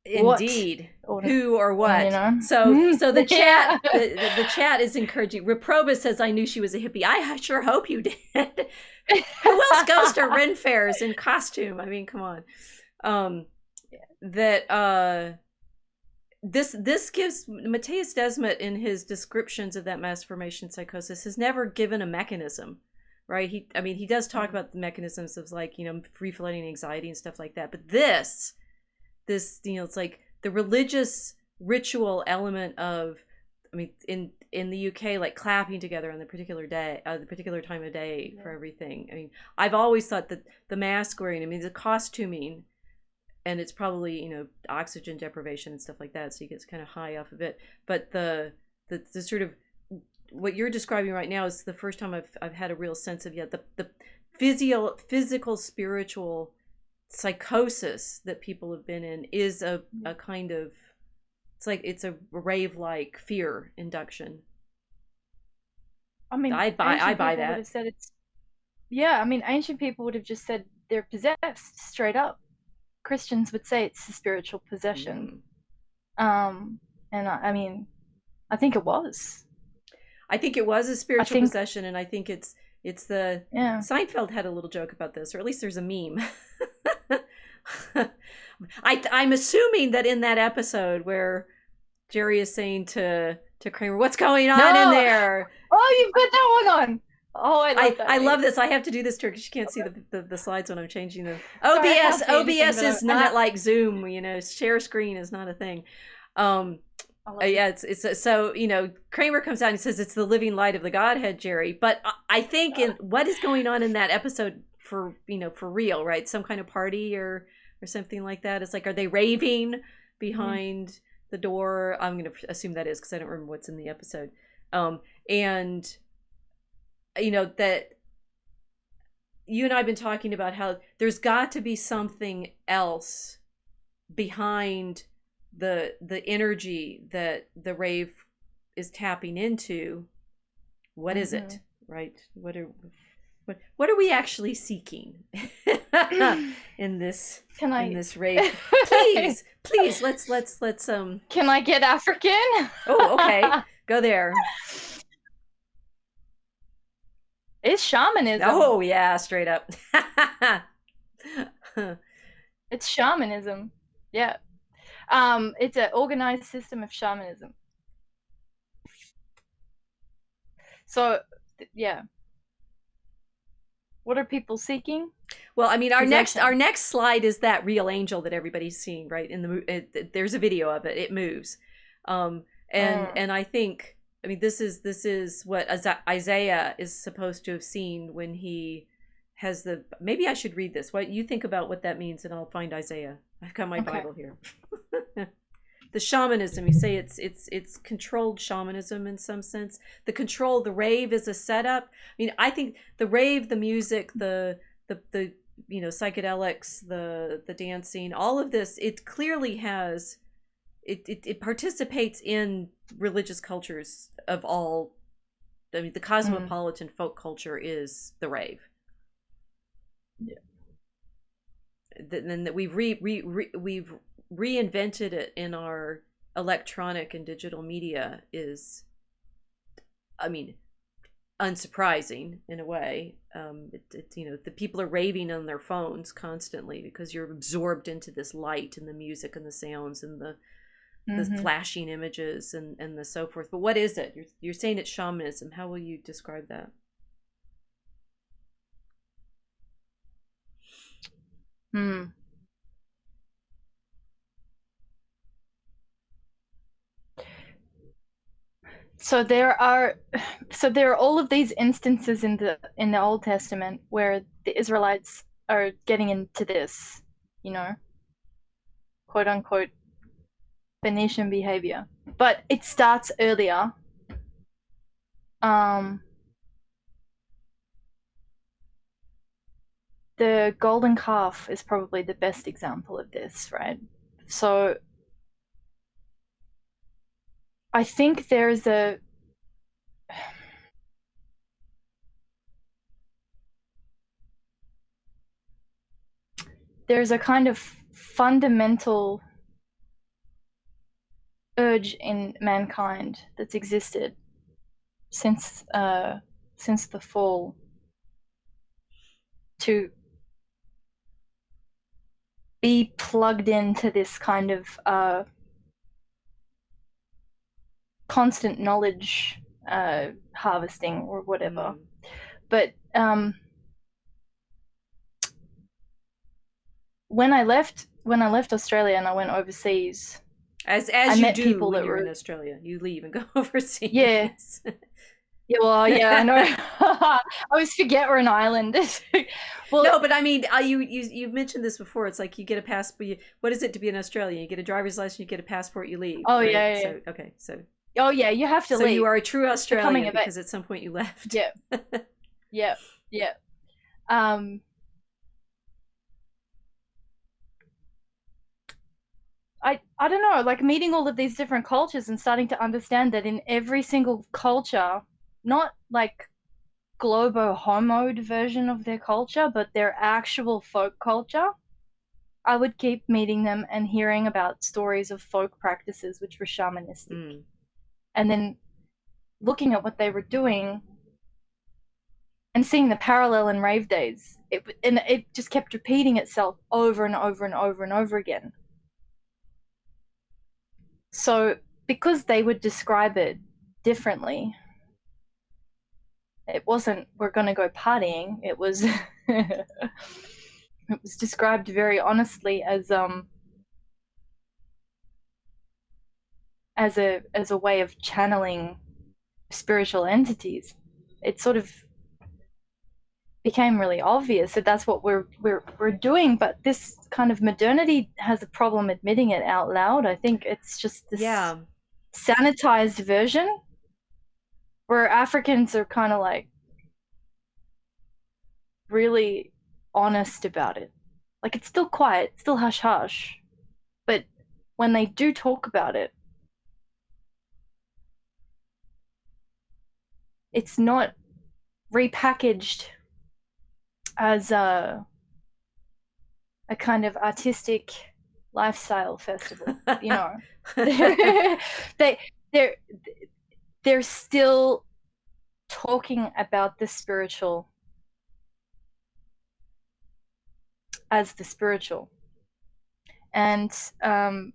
Indeed. Who or what? So the chat the chat is encouraging. Reprobus says, I knew she was a hippie. I sure hope you did. Who else goes to Ren fairs in costume? I mean, come on. This gives Matthias Desmet, in his descriptions of that mass formation psychosis, has never given a mechanism, right? He does talk about the mechanisms of, like, free floating anxiety and stuff like that, but this it's like the religious ritual element of, in the UK, like clapping together on the particular day, the particular time of day for everything. I've always thought that the mask wearing, the costuming, and it's probably, oxygen deprivation and stuff like that, so you get kind of high off of it. But the sort of, what you're describing right now is the first time I've had a real sense of the physical, spiritual psychosis that people have been in is a kind of, it's a rave-like fear induction. I buy that. Have said it's, ancient people would have just said they're possessed straight up. Christians would say it's a spiritual possession. And I think it was. I think it was a spiritual possession, and I think it's the Seinfeld had a little joke about this, or at least there's a meme. I'm assuming that in that episode where Jerry is saying to Kramer, "What's going on in there?" Oh, you've got that one on. Oh, I love that. I love this. I have to do this to her because she can't see the slides when I'm changing them. Sorry, I OBS can't see anything, OBS but is not like Zoom. You know, share screen is not a thing. Yeah, it's so, you know, Kramer comes out and says it's the living light of the Godhead, Jerry. But I think in what is going on in that episode for, you know, for real, right? Some kind of party or something like that. It's like, are they raving behind the door? I'm going to assume that is because I don't remember what's in the episode. And you know, that you and I have been talking about how there's got to be something else behind the energy that the rave is tapping into. What is it, right? What are we actually seeking in this rave? Please let's Can I get African? Oh, okay. Go there. It's shamanism. Oh yeah, straight up. It's shamanism. Yeah. It's an organized system of shamanism. So, yeah. What are people seeking? Well, I mean, our next slide is that real angel that everybody's seeing, right? In the there's a video of it. It moves, and I think, I mean, this is what Isaiah is supposed to have seen when he has the. Maybe I should read this. What you think about what that means, and I'll find Isaiah. I've got my Bible here. The shamanism, you say it's controlled shamanism in some sense. The rave is a setup. I mean, I think the rave, the music, the you know, psychedelics, the dancing, all of this, it clearly has it participates in religious cultures of all. I mean, the cosmopolitan folk culture is the rave. Yeah. Then that we've reinvented it in our electronic and digital media is, I mean, unsurprising in a way. You know, the people are raving on their phones constantly because you're absorbed into this light and the music and the sounds and the flashing images and the so forth. But what is it? You're saying it's shamanism. How will you describe that? So there are all of these instances in the Old Testament where the Israelites are getting into this, you know, quote unquote Phoenician behavior. But it starts earlier. The golden calf is probably the best example of this, right? So I think there's a kind of fundamental urge in mankind that's existed since the fall to be plugged into this kind of constant knowledge harvesting or whatever. But when I left Australia and I went overseas, as you do people when you're in Australia, you leave and go overseas. Yeah. Yeah, well, yeah, I know. I always forget we're an island. Well, no, but I mean, you've mentioned this before. It's like you get a passport. What is it to be an Australian? You get a driver's license, you get a passport, you leave. Oh, right? yeah. So, okay, so. Oh yeah, you have to leave. So you are a true Australian because at some point you left. Yeah. Yeah. I don't know, like meeting all of these different cultures and starting to understand that in every single culture, not like globo homoed version of their culture, but their actual folk culture, I would keep meeting them and hearing about stories of folk practices which were shamanistic. And then looking at what they were doing and seeing the parallel in rave days. It just kept repeating itself over and over and over and over again. So because they would describe it differently, It wasn't we're going to go partying. It was it was described very honestly as a way of channeling spiritual entities. It sort of became really obvious that that's what we're doing, but this kind of modernity has a problem admitting it out loud. I think it's just this sanitized version where Africans are kind of like really honest about it. Like, it's still quiet, still hush hush, but when they do talk about it, it's not repackaged as a kind of artistic lifestyle festival, you know. they they're still talking about the spiritual as the spiritual. And I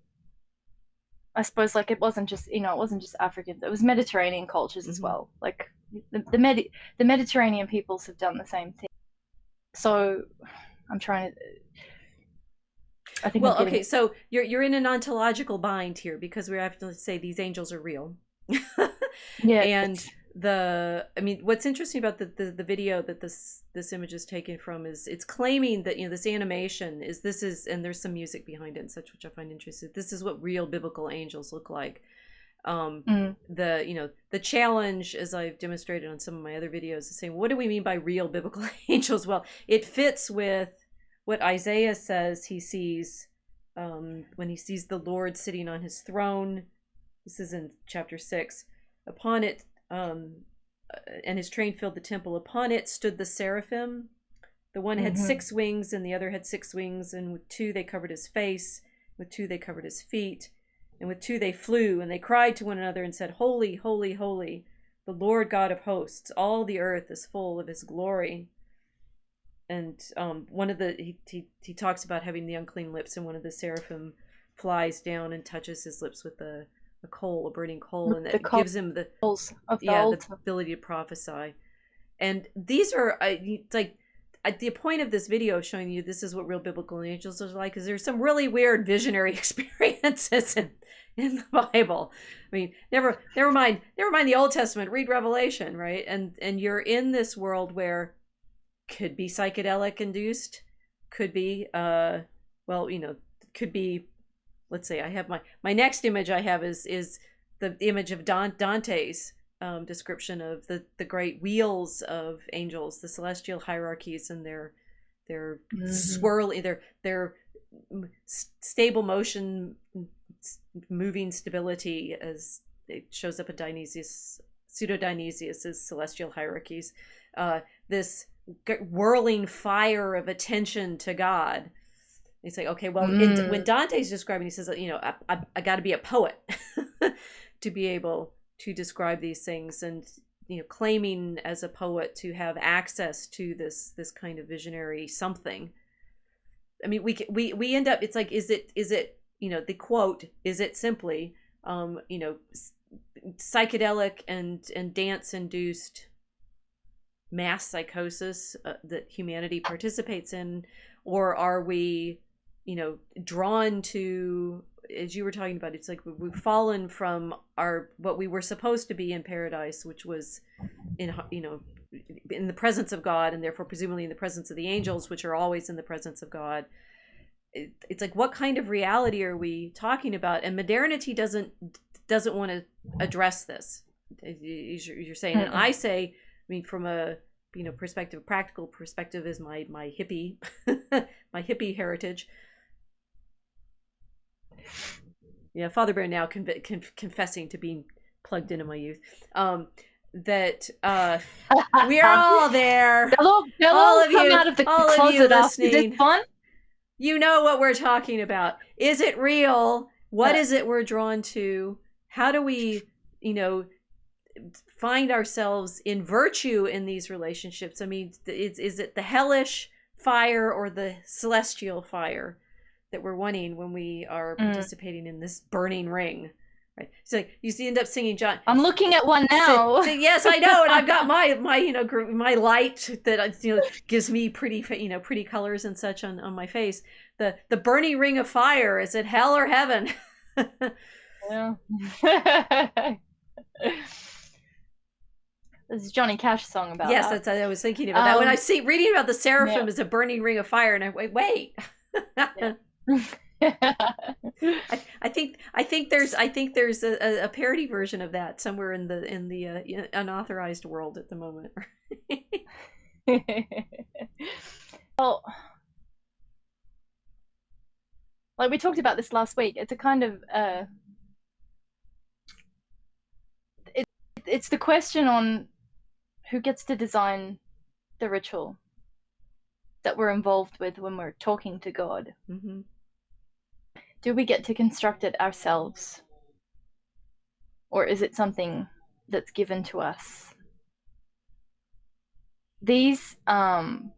suppose, like, it wasn't just, you know, it wasn't just Africans, it was Mediterranean cultures as well. Like the Mediterranean peoples have done the same thing. So I'm trying to, I think. Well, okay, so you're in an ontological bind here, because we have to say these angels are real. Yeah. And I mean, what's interesting about the video that this image is taken from is it's claiming that, you know, this animation is, and there's some music behind it and such, which I find interesting. This is what real biblical angels look like. The challenge, as I've demonstrated on some of my other videos, is saying, what do we mean by real biblical angels? Well, it fits with what Isaiah says he sees when he sees the Lord sitting on his throne. This is in chapter 6. Upon it, and his train filled the temple. Upon it stood the seraphim. The one had 6 wings, and the other had 6 wings, and with 2 they covered his face, with 2 they covered his feet, and with 2 they flew, and they cried to one another and said, Holy, holy, holy, the Lord God of hosts, all the earth is full of his glory. And one of the he talks about having the unclean lips, and one of the seraphim flies down and touches his lips with a burning coal, and that gives him the ability to prophesy. And these are like, at the point of this video showing you this is what real biblical angels are like, because there's some really weird visionary experiences in the Bible. I mean, never mind the Old Testament, read Revelation, right? And you're in this world where could be psychedelic induced, could be could be, let's say I have my next image I have is the image of Dante's description of the great wheels of angels, the celestial hierarchies, and their swirling, their stable motion, moving stability, as it shows up in Pseudo-Dionysius's celestial hierarchies. This whirling fire of attention to God. It's like, okay, well, when Dante's describing, he says, you know, I got to be a poet to be able to describe these things, and, you know, claiming as a poet to have access to this kind of visionary something. I mean, we end up, it's like, is it, you know, the quote, is it simply, you know, psychedelic and dance induced mass psychosis that humanity participates in, or are we, you know, drawn to, as you were talking about, it's like we've fallen from what we were supposed to be in paradise, which was in, you know, in the presence of God, and therefore presumably in the presence of the angels, which are always in the presence of God. It's like, what kind of reality are we talking about? And modernity doesn't want to address this. You're saying, and I say, I mean, from a, you know, practical perspective, is my hippie my hippie heritage. Yeah, Father Bear now confessing to being plugged into my youth. That we're all there. They'll all of come out of the closet after this fun. You know what we're talking about. Is it real? What is it we're drawn to? How do we, you know, find ourselves in virtue in these relationships? I mean, is it the hellish fire or the celestial fire that we're wanting when we are participating in this burning ring Right. So you end up singing John. I'm looking at one now. So, yes, I know, and I've got my my light that gives me pretty pretty colors and such on my face. The burning ring of fire. Is it hell or heaven? Yeah. This is Johnny Cash song about yes, that. that's I was thinking about that when I reading about the seraphim as a burning ring of fire, and I wait. Yeah. I think there's a parody version of that somewhere in the unauthorized world at the moment. Well, like we talked about this last week, it's a kind of it's the question on who gets to design the ritual that we're involved with when we're talking to God. Mm-hmm. Do we get to construct it ourselves? Or is it something that's given to us? These kinds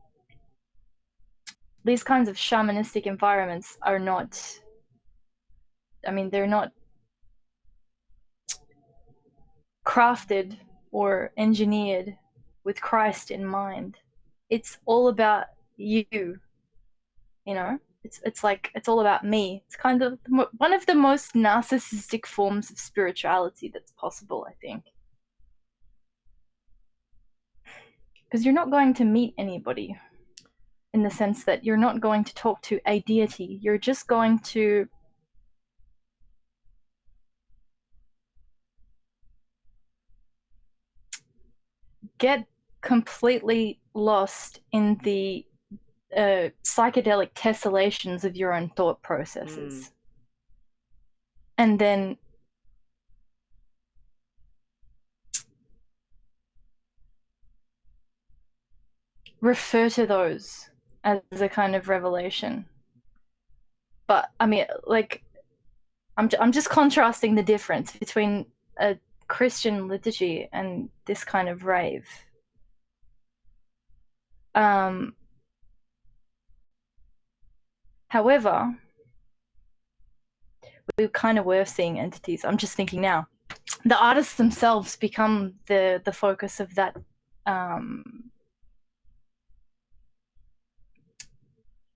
of shamanistic environments are not, I mean, they're not crafted or engineered with Christ in mind. It's all about you, you know? It's like, it's all about me. It's kind of one of the most narcissistic forms of spirituality that's possible, I think. Because you're not going to meet anybody in the sense that you're not going to talk to a deity. You're just going to get completely lost in the psychedelic tessellations of your own thought processes. And then refer to those as a kind of revelation. But I mean, like, I'm just contrasting the difference between a Christian liturgy and this kind of rave. However, we kind of were seeing entities. I'm just thinking now, the artists themselves become the focus of that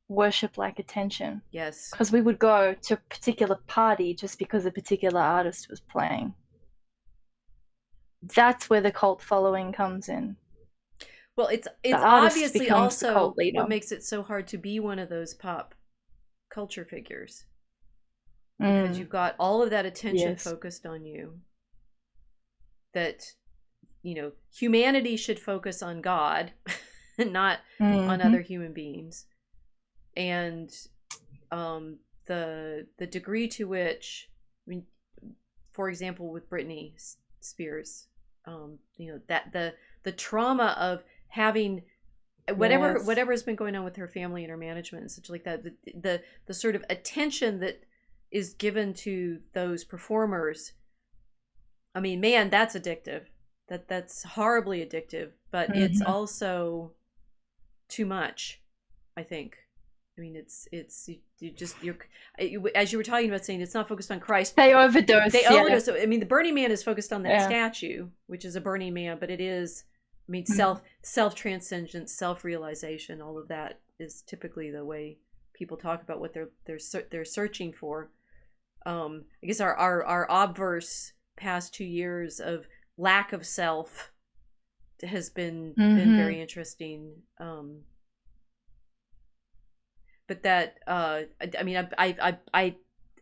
worship-like attention. Yes. Because we would go to a particular party just because a particular artist was playing. That's where the cult following comes in. Well, it's obviously also what makes it so hard to be one of those pop culture figures. Because you've got all of that attention focused on you. That, humanity should focus on God and not on other human beings. And the degree to which, I mean, for example, with Britney Spears, that the trauma of having whatever has been going on with her family and her management and such like that, the sort of attention that is given to those performers. I mean, man, that's addictive. That's horribly addictive, but it's also too much, I think. I mean, it's you're as you were talking about saying it's not focused on Christ. They overdose. So, I mean, the Burning Man is focused on that statue, which is a Burning Man, but it is, I mean, self transcendence, self realization. All of that is typically the way people talk about what they're searching for. I guess our obverse past 2 years of lack of self has been very interesting. But that I mean, I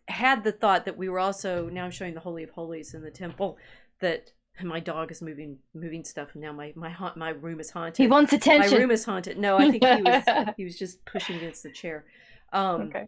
had the thought that we were also now showing the Holy of Holies in the temple, that my dog is moving stuff, and now my room is haunted. He wants attention. My room is haunted. No, I think he was just pushing against the chair. Okay.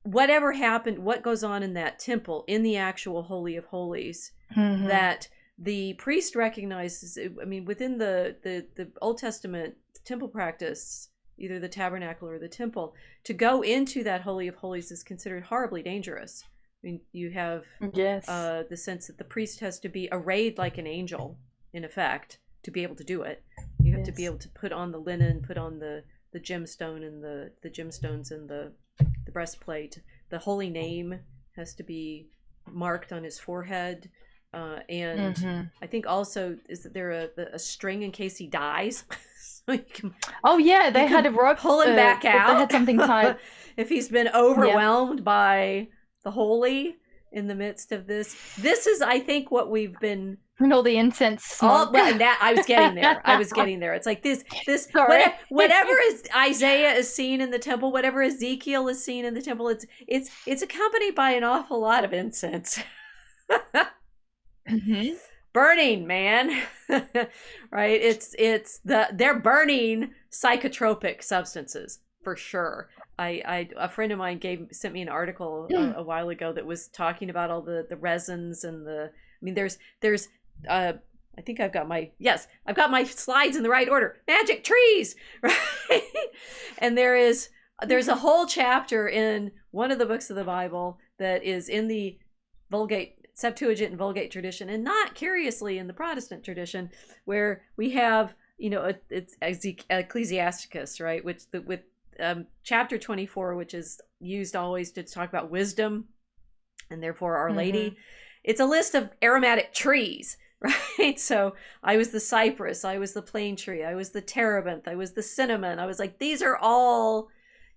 Whatever happened, what goes on in that temple, in the actual Holy of Holies, that the priest recognizes. I mean, within the Old Testament temple practice, either the tabernacle or the temple, to go into that Holy of Holies is considered horribly dangerous. I mean, you have the sense that the priest has to be arrayed like an angel, in effect, to be able to do it. You have to be able to put on the linen, put on the gemstone and the gemstones and the breastplate. The holy name has to be marked on his forehead. And I think also is that there a string in case he dies. So you can, they had a rope. Pull him back out. They had something tied. If he's been overwhelmed by the holy in the midst of this. This is, I think, what we've been... And all the incense smoke. That I was getting there. It's like this whatever is Isaiah is seen in the temple, whatever Ezekiel is seen in the temple, it's accompanied by an awful lot of incense. Burning, man. Right? They're burning psychotropic substances for sure. A friend of mine sent me an article a while ago that was talking about all the resins and there's I think I've got my slides in the right order. Magic trees, right? And there's a whole chapter in one of the books of the Bible that is in the Vulgate, Septuagint and Vulgate tradition, and not curiously in the Protestant tradition, where we have, it's Ecclesiasticus, right? With chapter 24, which is used always to talk about wisdom and therefore Our Lady. It's a list of aromatic trees, right? So I was the cypress, I was the plane tree, I was the terebinth, I was the cinnamon. I was like, these are all,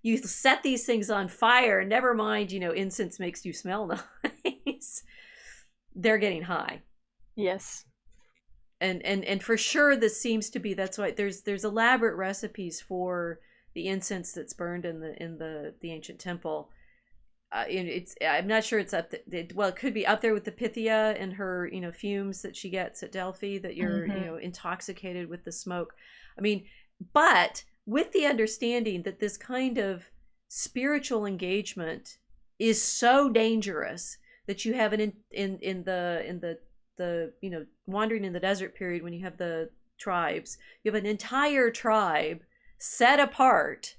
you set these things on fire, never mind, incense makes you smell nice. They're getting high. Yes. And for sure this seems to be, that's why there's elaborate recipes for the incense that's burned in the ancient temple. I'm not sure it's up it could be up there with the Pythia and her fumes that she gets at Delphi, that you're intoxicated with the smoke. But with the understanding that this kind of spiritual engagement is so dangerous that you have in the wandering in the desert period, when you have the tribes, you have an entire tribe set apart,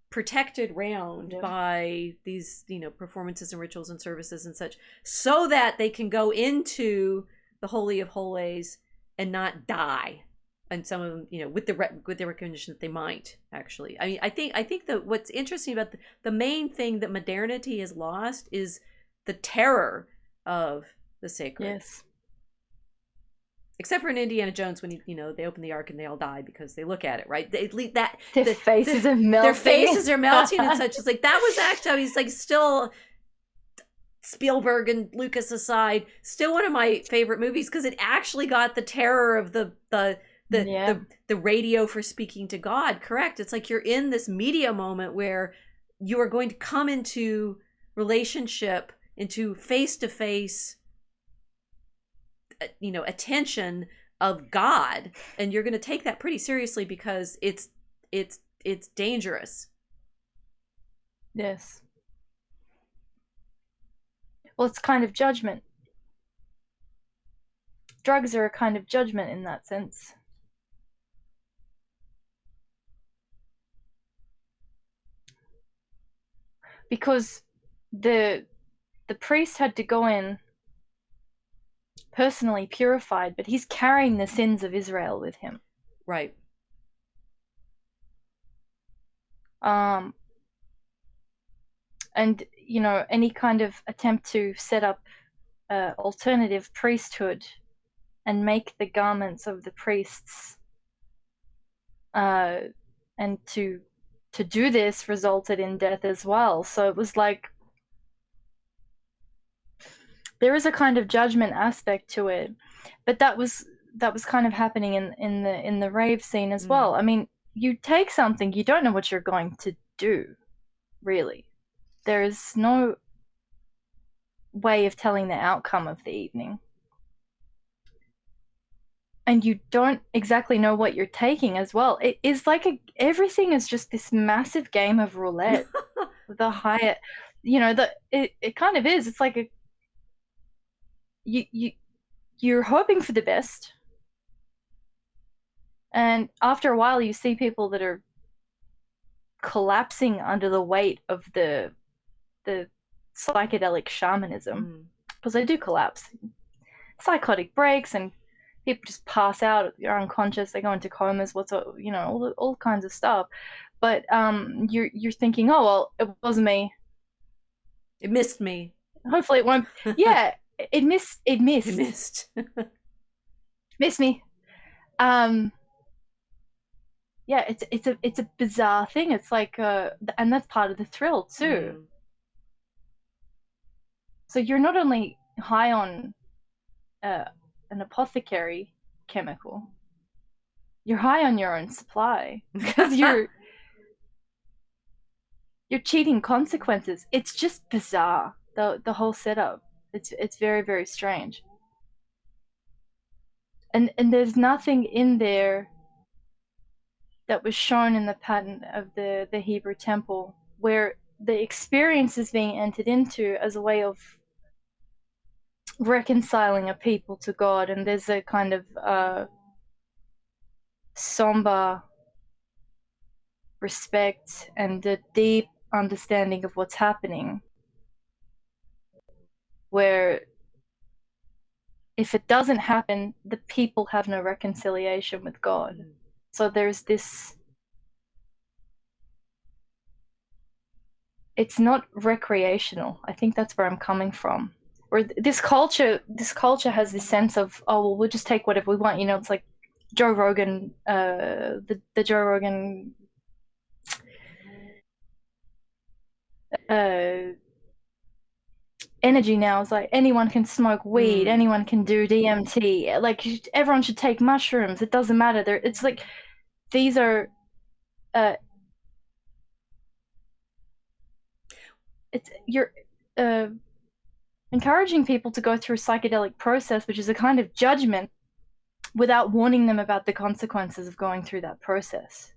protected round by these performances and rituals and services and such, so that they can go into the Holy of Holies and not die. And some of them, with the recognition that they might actually. I think that what's interesting about the main thing that modernity has lost is the terror of the sacred. Yes. Except for in Indiana Jones, when they open the ark and they all die because they look at it, right? Their faces are melting. Their faces are melting and such. It's like, that was actually, he's like, still, Spielberg and Lucas aside, still one of my favorite movies, because it actually got the terror of the radio for speaking to God correct. It's like you're in this media moment where you are going to come into relationship, into face-to-face attention of God, and you're going to take that pretty seriously, because it's dangerous. Yes. Well, it's kind of judgment. Drugs are a kind of judgment in that sense. Because the priest had to go in personally purified, but he's carrying the sins of Israel with him. Right. And any kind of attempt to set up alternative priesthood and make the garments of the priests and to do this resulted in death as well. So it was like, there is a kind of judgment aspect to it, but that was kind of happening in the rave scene as well. You take something, you don't know what you're going to do, really. There is no way of telling the outcome of the evening, and you don't exactly know what you're taking as well. It is like everything is just this massive game of roulette. The higher, it kind of is. It's like you're hoping for the best, and after a while you see people that are collapsing under the weight of the psychedelic shamanism, because they do collapse, psychotic breaks, and people just pass out, they're unconscious, they go into comas, all kinds of stuff. But you're thinking, oh well, it wasn't me, it missed me. Hopefully it won't. Yeah, it missed. It missed. It missed. Missed me. Yeah, it's a bizarre thing. It's like and that's part of the thrill too. Mm. So you're not only high on an apothecary chemical, you're high on your own supply because you're cheating consequences. It's just bizarre. The whole setup. It's very, very strange. And there's nothing in there that was shown in the pattern of the Hebrew temple where the experience is being entered into as a way of reconciling a people to God, and there's a kind of somber respect and a deep understanding of what's happening, where if it doesn't happen, the people have no reconciliation with God. So there's this, it's not recreational. I think that's where I'm coming from. Or this culture has this sense of, oh well, we'll just take whatever we want. You know, it's like Joe Rogan, the Joe Rogan energy now is like anyone can smoke weed, anyone can do DMT, like everyone should take mushrooms. It doesn't matter. It's like these are you're encouraging people to go through a psychedelic process, which is a kind of judgment, without warning them about the consequences of going through that process,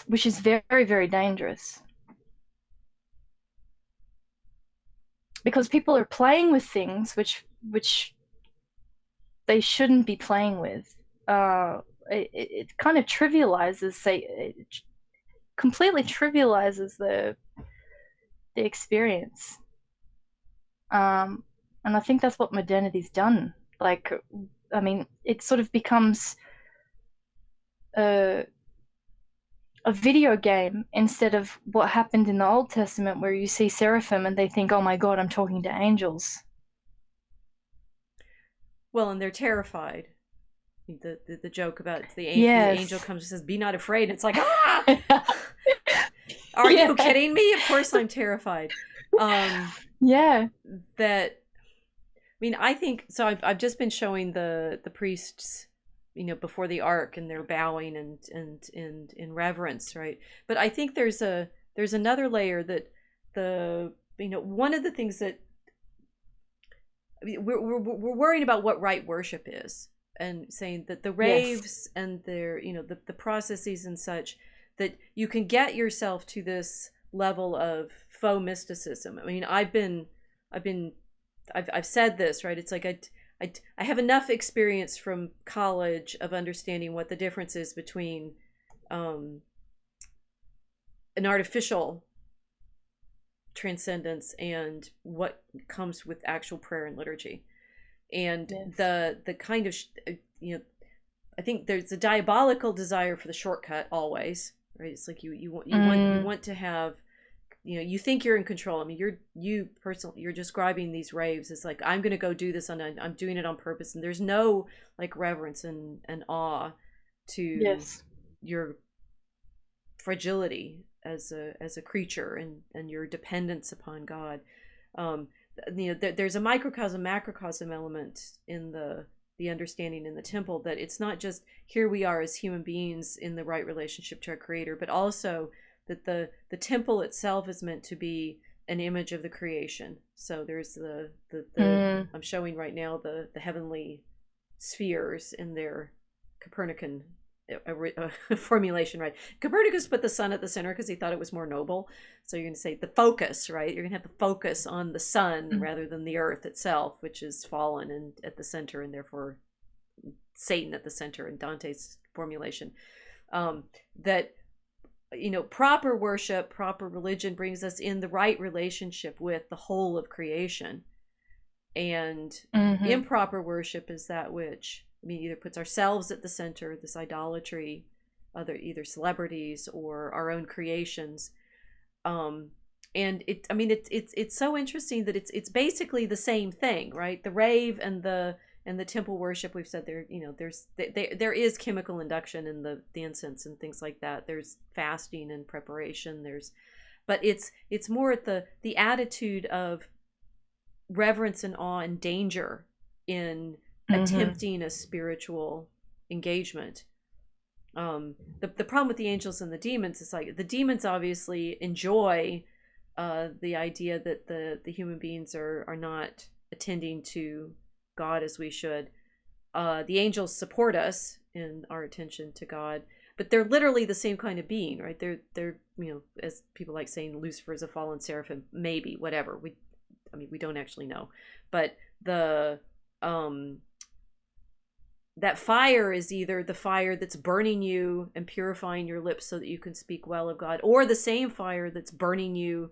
which is very, very dangerous. Because people are playing with things which they shouldn't be playing with. It kind of trivializes, it completely trivializes the experience. And I think that's what modernity's done. Like, I mean, it sort of becomes a video game instead of what happened in the Old Testament, where you see seraphim and they think, oh my God, I'm talking to angels. Well, and they're terrified. The joke about the angel comes and says, be not afraid. It's like, ah! Are you kidding me? Of course I'm terrified. Yeah. That, I mean, I think, so I've just been showing the priests, you know, before the ark, and they're bowing and in reverence, right? But I think there's another layer that one of the things that, I mean, we're worried about what right worship is, and saying that the raves and their, the processes and such, that you can get yourself to this level of faux mysticism. I mean, I've said this, right? It's like I have enough experience from college of understanding what the difference is between an artificial transcendence and what comes with actual prayer and liturgy. And the kind of, I think there's a diabolical desire for the shortcut always, right? It's like you want to have, you think you're in control. I mean, you're describing these raves. It's like, I'm going to go do this, and I'm doing it on purpose. And there's no like reverence and awe to your fragility as a creature, and your dependence upon God. There's a microcosm, macrocosm element in the understanding in the temple, that it's not just here we are as human beings in the right relationship to our Creator, but also that the temple itself is meant to be an image of the creation. So there's the I'm showing right now the heavenly spheres in their Copernican formulation, right? Copernicus put the sun at the center because he thought it was more noble. So you're going to say the focus, right? You're going to have the focus on the sun rather than the earth itself, which is fallen and at the center, and therefore Satan at the center in Dante's formulation. That, proper worship, proper religion brings us in the right relationship with the whole of creation. And improper worship is that which, either puts ourselves at the center, this idolatry, either celebrities or our own creations, and it's so interesting that it's basically the same thing, right? The rave and the temple worship, we've said there, there is chemical induction in the incense and things like that. There's fasting and preparation. But it's more at the attitude of reverence and awe and danger in attempting a spiritual engagement. The problem with the angels and the demons is like the demons obviously enjoy the idea that the human beings are not attending to God as we should. The angels support us in our attention to God, but they're literally the same kind of being, right? They're as people like saying Lucifer is a fallen seraphim, maybe, whatever. We don't actually know, but that fire is either the fire that's burning you and purifying your lips so that you can speak well of God, or the same fire that's burning you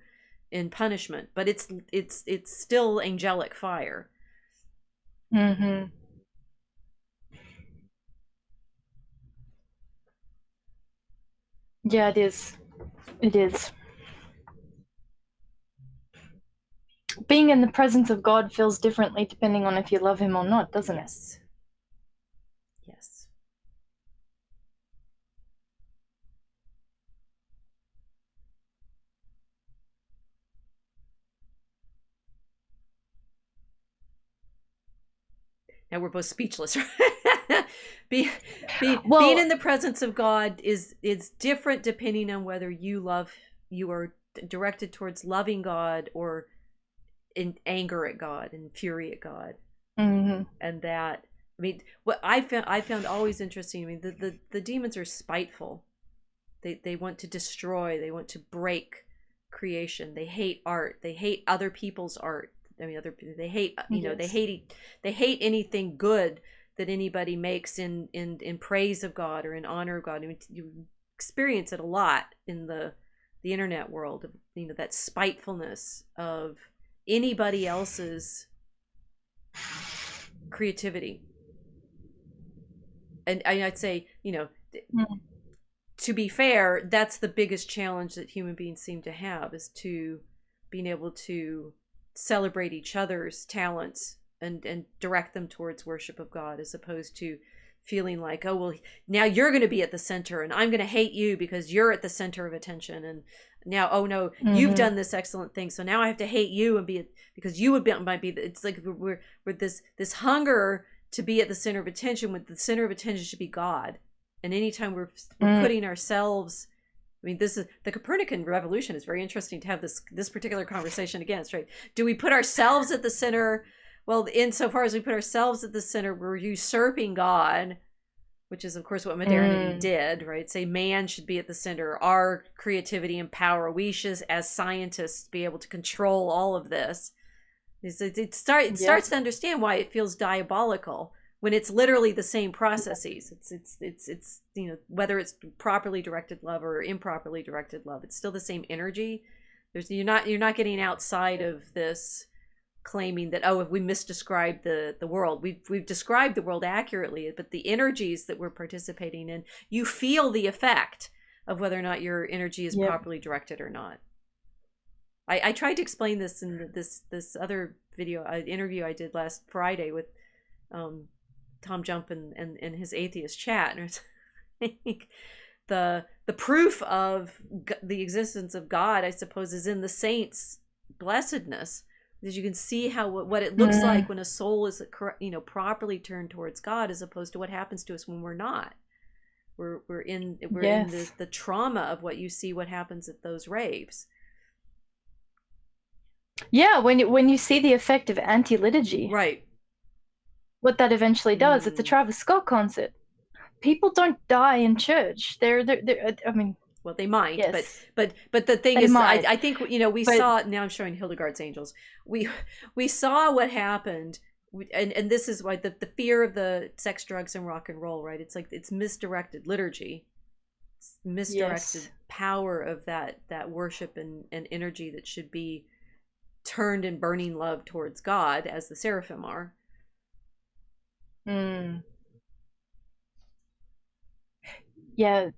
in punishment, but it's still angelic fire. Yeah, it is. It is. Being in the presence of God feels differently depending on if you love him or not, doesn't it? Yes. Now we're both speechless. Being in the presence of God is different depending on whether you are directed towards loving God or in anger at God and fury at God. And that, what I found always interesting. The demons are spiteful. They want to destroy. They want to break creation. They hate art. They hate other people's art. They hate they hate anything good that anybody makes in praise of God or in honor of God. You experience it a lot in the internet world. That spitefulness of anybody else's creativity. And I'd say, to be fair, that's the biggest challenge that human beings seem to have, is to being able to celebrate each other's talents and direct them towards worship of God, as opposed to feeling like, oh, well, now you're going to be at the center and I'm going to hate you because you're at the center of attention. And now, oh no, you've done this excellent thing, so now I have to hate you and because you might be. It's like we're this hunger to be at the center of attention, when the center of attention should be God. And anytime we're putting ourselves, this is the Copernican revolution. Is very interesting to have this particular conversation against, right? Do we put ourselves at the center? Well, insofar as we put ourselves at the center, we're usurping God, which is, of course, what modernity did, right? Say man should be at the center, our creativity and power. We should, as scientists, be able to control all of this. It starts to understand why it feels diabolical when it's literally the same processes. It's whether it's properly directed love or improperly directed love, it's still the same energy. You're not getting outside of this claiming that, oh, if we misdescribed the world, we've described the world accurately, but the energies that we're participating in, you feel the effect of whether or not your energy is properly directed or not. I tried to explain this in this other interview I did last Friday with Tom Jump and his atheist chat, and I think the proof of the existence of God, I suppose, is in the saints' blessedness. Because you can see what it looks like when a soul is properly turned towards God, as opposed to what happens to us when we're not. We're in the trauma of what you see what happens at those raves. Yeah, when you see the effect of anti-liturgy, right? What that eventually does at the Travis Scott concert, people don't die in church. They're well, they might, yes. but the thing is, I think we saw. Now I'm showing Hildegard's Angels. We saw what happened, and this is why the fear of the sex, drugs, and rock and roll. Right? It's like it's misdirected liturgy, it's misdirected power of that worship and energy that should be turned in burning love towards God, as the seraphim are. Yeah,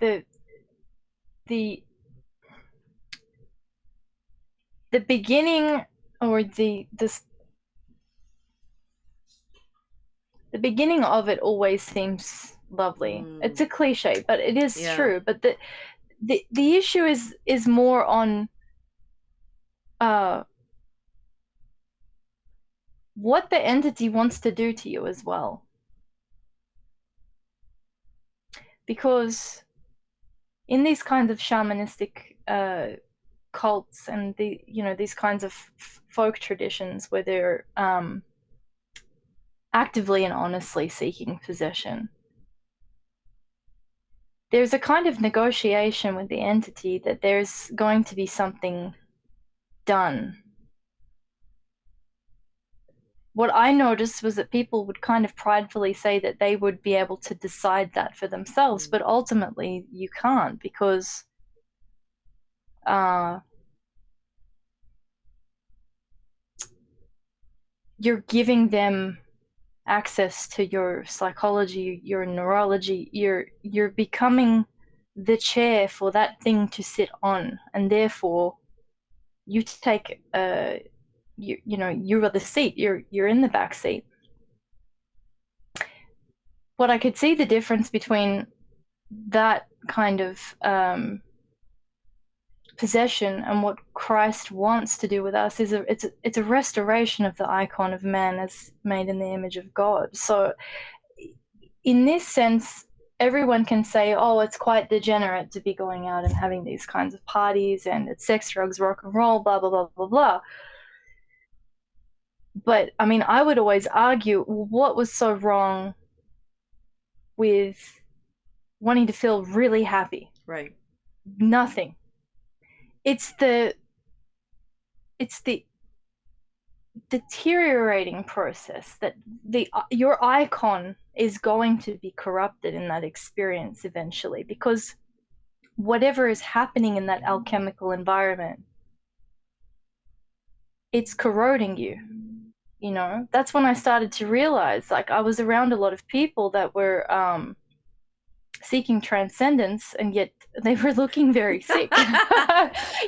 the beginning, or the beginning of it always seems lovely. It's a cliche, but it is true. But the issue is more on what the entity wants to do to you as well. Because in these kinds of shamanistic cults and these kinds of folk traditions where they're actively and honestly seeking possession, there's a kind of negotiation with the entity that there's going to be something done. What I noticed was that people would kind of pridefully say that they would be able to decide that for themselves, but ultimately you can't, because you're giving them access to your psychology, your neurology. You're becoming the chair for that thing to sit on, and therefore you take you're the seat. You're in the back seat. What I could see the difference between that kind of possession and what Christ wants to do with us is it's a restoration of the icon of man as made in the image of God. So in this sense, everyone can say, oh, it's quite degenerate to be going out and having these kinds of parties, and it's sex, drugs, rock and roll, blah, blah, blah, blah, blah. But I mean, I would always argue, what was so wrong with wanting to feel really happy? Right. Nothing. It's the deteriorating process that your icon is going to be corrupted in that experience eventually, because whatever is happening in that alchemical environment, it's corroding you. That's when I started to realize, like, I was around a lot of people that were seeking transcendence, and yet they were looking very sick.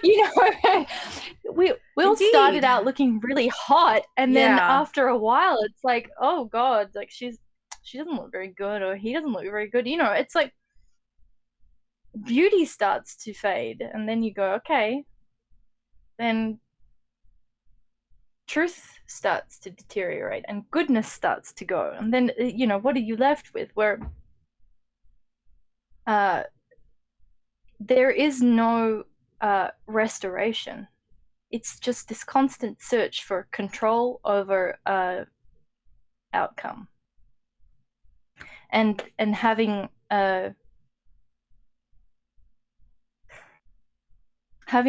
We all started out looking really hot, and then after a while it's like, oh God, like she doesn't look very good, or he doesn't look very good. It's like beauty starts to fade, and then you go, okay, then truth starts to deteriorate and goodness starts to go, and then what are you left with? Where there is no restoration. It's just this constant search for control over outcome, and having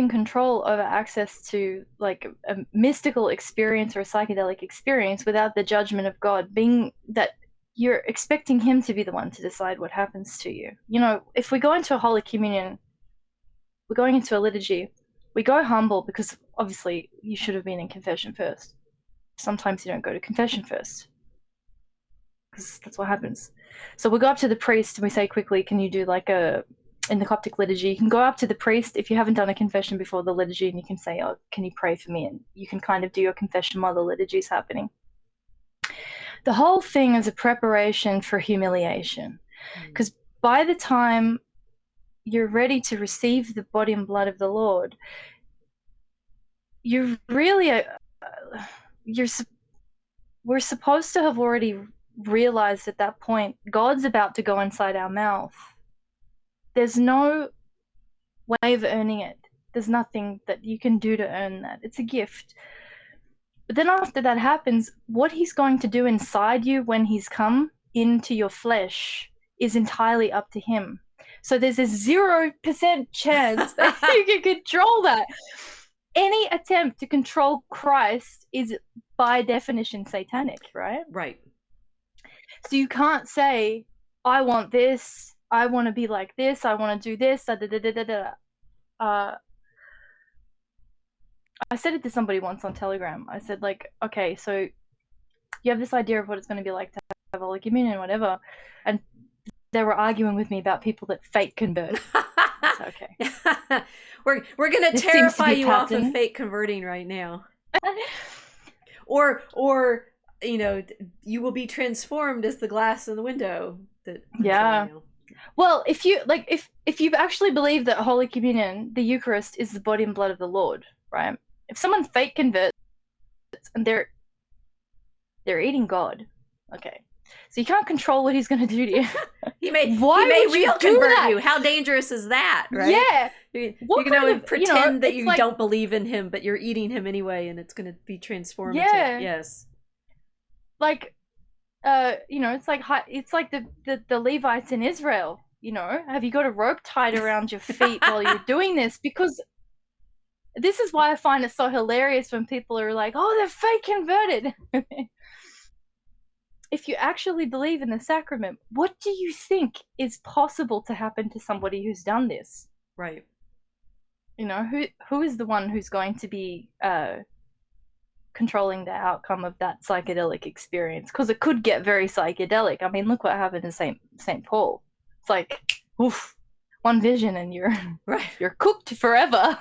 control over access to like a mystical experience or a psychedelic experience without the judgment of God, being that you're expecting him to be the one to decide what happens to you. If we go into a Holy Communion, we're going into a liturgy, we go humble because obviously you should have been in confession first. Sometimes you don't go to confession first because that's what happens. So we go up to the priest and we say quickly, can you do like in the Coptic liturgy, you can go up to the priest if you haven't done a confession before the liturgy, and you can say, oh, can you pray for me? And you can kind of do your confession while the liturgy is happening. The whole thing is a preparation for humiliation, because by the time you're ready to receive the body and blood of the Lord, you're really we're supposed to have already realized at that point God's about to go inside our mouth. There's no way of earning it. There's nothing that you can do to earn that. It's a gift. But then after that happens, what he's going to do inside you when he's come into your flesh is entirely up to him. So there's a 0% chance that you can control that. Any attempt to control Christ is by definition satanic, right? Right. So you can't say, I want this, I want to be like this, I want to do this, I said it to somebody once on Telegram. I said, like, okay, so you have this idea of what it's going to be like to have Holy Communion and whatever, and they were arguing with me about people that fake convert. Okay. We're gonna This seems to terrify be you off of pattern. fake converting right now. Or you know, you will be transformed as the glass in the window that I'm Yeah. showing now. Well, if you like, if you actually believe that Holy Communion, the Eucharist, is the body and blood of the Lord, right? If someone fake converts and they're eating God, okay, so you can't control what he's going to do to you. He may would you real do convert that? you. How dangerous is that, right? Yeah. You're What gonna kind of, pretend that it's you like, don't believe in him, but you're eating him anyway, and it's gonna be transformative. Yeah. Yes. like, it's like the Levites in Israel. Have you got a rope tied around your feet while you're doing this? Because this is why I find it so hilarious when people are like, "Oh, they're fake converted." If you actually believe in the sacrament, what do you think is possible to happen to somebody who's done this? Right. Who is the one who's going to be controlling the outcome of that psychedelic experience? Because it could get very psychedelic. I mean, look what happened to Saint Paul. It's like, oof, one vision and you're cooked forever.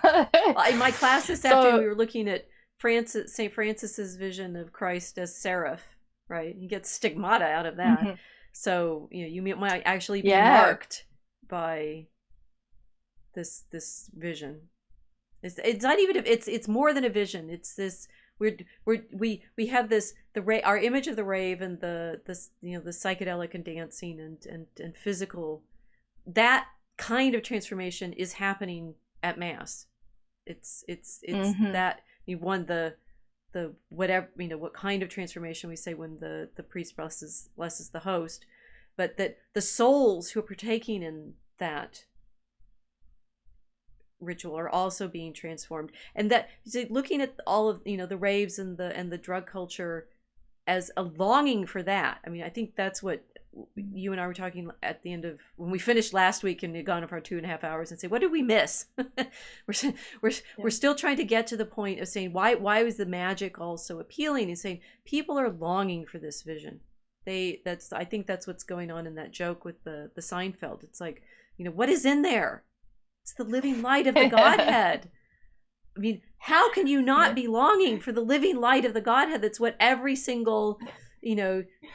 In my class this afternoon, we were looking at Saint Francis's vision of Christ as seraph. Right, he gets stigmata out of that. Mm-hmm. So you might actually be marked by this vision. It's not even it's more than a vision. It's this we have this our image of the rave and the psychedelic and dancing and physical. That kind of transformation is happening at Mass. It's mm-hmm. that you won the whatever, what kind of transformation we say when the priest blesses the host, but that the souls who are partaking in that ritual are also being transformed. And that, looking at all of the raves and the drug culture as a longing for that. I mean, I think that's what you and I were talking at the end of when we finished last week and had gone for our 2.5 hours, and say, what did we miss? we're still trying to get to the point of saying why was the magic also appealing, and saying people are longing for this vision. I think that's what's going on in that joke with the Seinfeld. It's like, what is in there? It's the living light of the Godhead. I mean, how can you not be longing for the living light of the Godhead? That's what every single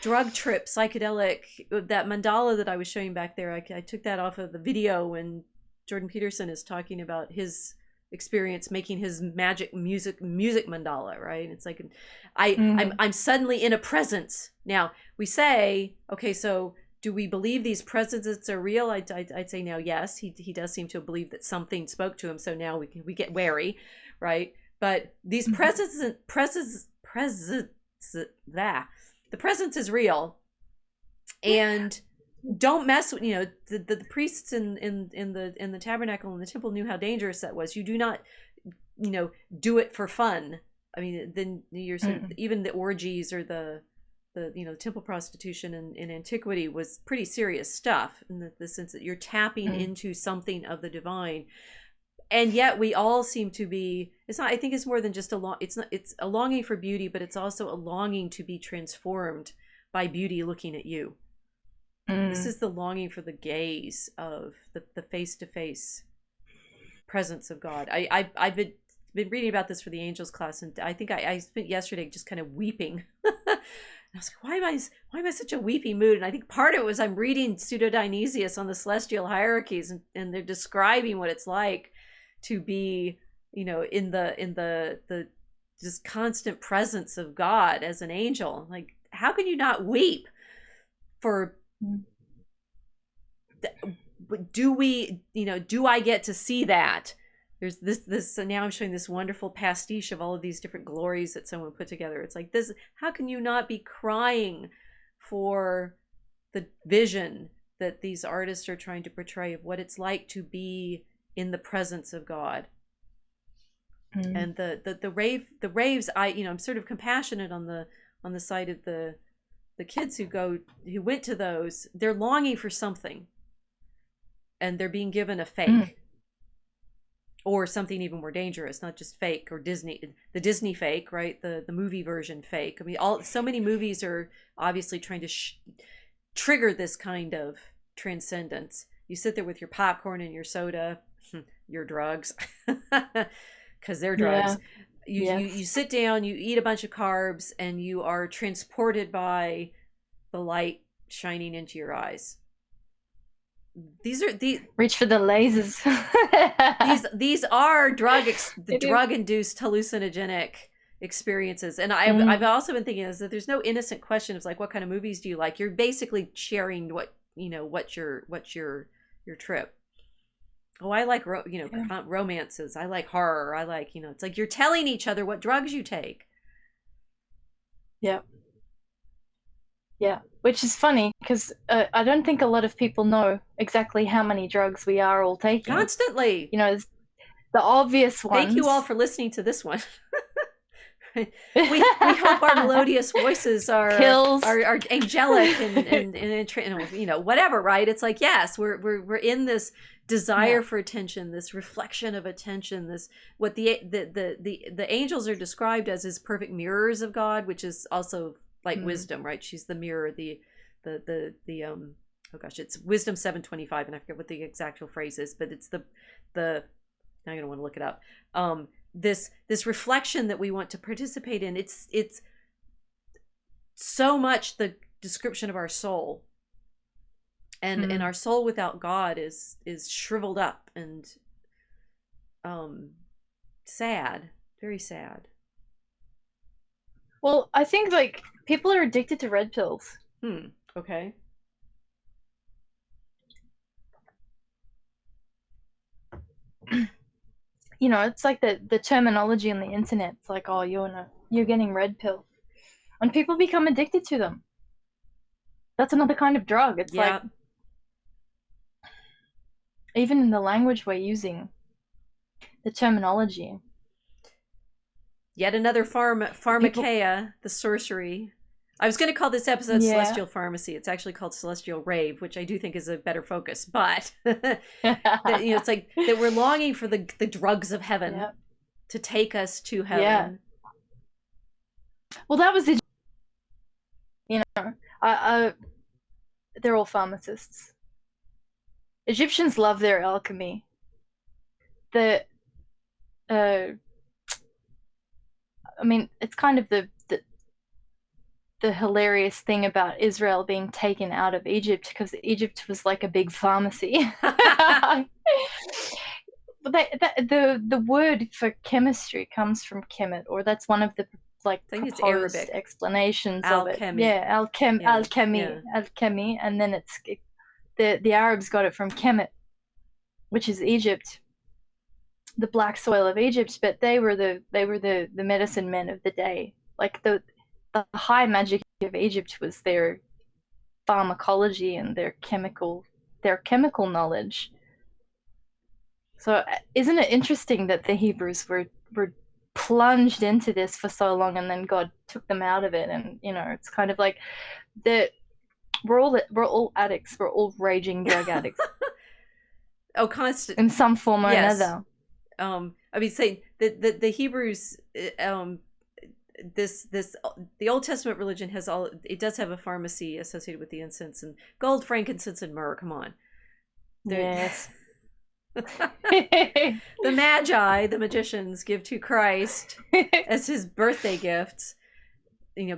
drug trip, psychedelic, that mandala that I was showing back there, I took that off of the video when Jordan Peterson is talking about his experience making his magic music mandala, right? It's like I'm suddenly in a presence. Now we say, okay, so do we believe these presences are real? I'd say now yes, he does seem to believe that something spoke to him, so now we get wary, right? But these the presence is real, and don't mess with the priests in the tabernacle and the temple knew how dangerous that was. You do not do it for fun. I mean, then you're even the orgies or the temple prostitution in antiquity was pretty serious stuff in the sense that you're tapping into something of the divine. And yet we all seem to be, I think it's more than just it's a longing for beauty, but it's also a longing to be transformed by beauty looking at you. This is the longing for the gaze of the face-to-face presence of God. I've been reading about this for the angels class, and I think I spent yesterday just kind of weeping. I was like, why am I such a weepy mood? And I think part of it was I'm reading Pseudo Dionysius on the celestial hierarchies, and they're describing what it's like to be, in the just constant presence of God as an angel. Like, how can you not weep for? Do I get to see that? There's this. So now I'm showing this wonderful pastiche of all of these different glories that someone put together. It's like this. How can you not be crying for the vision that these artists are trying to portray of what it's like to be in the presence of God? And the raves, I'm sort of compassionate on the side of the kids who went to those. They're longing for something, and they're being given a fake. Or something even more dangerous, not just fake or the Disney fake, right? The movie version fake. I mean, so many movies are obviously trying to trigger this kind of transcendence. You sit there with your popcorn and your soda, your drugs, because they're drugs. You sit down, you eat a bunch of carbs, and you are transported by the light shining into your eyes. These are the reach for the lasers. these are drug-induced hallucinogenic experiences. And I've also been thinking is that there's no innocent question of like, what kind of movies do you like? You're basically sharing what's your trip. Oh, I like romances. I like horror. I like, it's like you're telling each other what drugs you take. Yeah. Yeah, which is funny because I don't think a lot of people know exactly how many drugs we are all taking. Constantly. The obvious ones. Thank you all for listening to this one. we hope our melodious voices are angelic and whatever, right? It's like, yes, we're in this desire for attention, this reflection of attention, this what the angels are described as perfect mirrors of God, which is also like wisdom, right? She's the mirror, oh gosh, it's Wisdom 725, and I forget what the exact phrase is, but it's the I'm gonna want to look it up. This reflection that we want to participate in, it's so much the description of our soul, and our soul without God is shriveled up and sad, very sad. Well, I think like people are addicted to red pills. Okay. It's like the terminology on the internet. It's like, oh, you're getting red pill, and people become addicted to them. That's another kind of drug. It's like, even in the language we're using, the terminology. Yet another pharmacopeia, the sorcery. I was going to call this episode Celestial Pharmacy. It's actually called Celestial Rave, which I do think is a better focus. But it's like that we're longing for the drugs of heaven to take us to heaven. Yeah. Well, that was they're all pharmacists. Egyptians love their alchemy. It's kind of the hilarious thing about Israel being taken out of Egypt, because Egypt was like a big pharmacy. But the word for chemistry comes from chemet, or that's one of the proposed Arabic explanations alchemy. of it. Alchemy, and then the Arabs got it from Kemet, which is Egypt, the black soil of Egypt. But they were the medicine men of the day. Like the high magic of Egypt was their pharmacology and their chemical knowledge. So isn't it interesting that the Hebrews were plunged into this for so long, and then God took them out of it? And it's kind of like that we're all addicts. We're all raging drug addicts. Oh, constant in some form or another. Say the Hebrews, the Old Testament religion does have a pharmacy associated with the incense and gold, frankincense, and myrrh. Come on. Yes. The Magi, the magicians, give to Christ as his birthday gifts.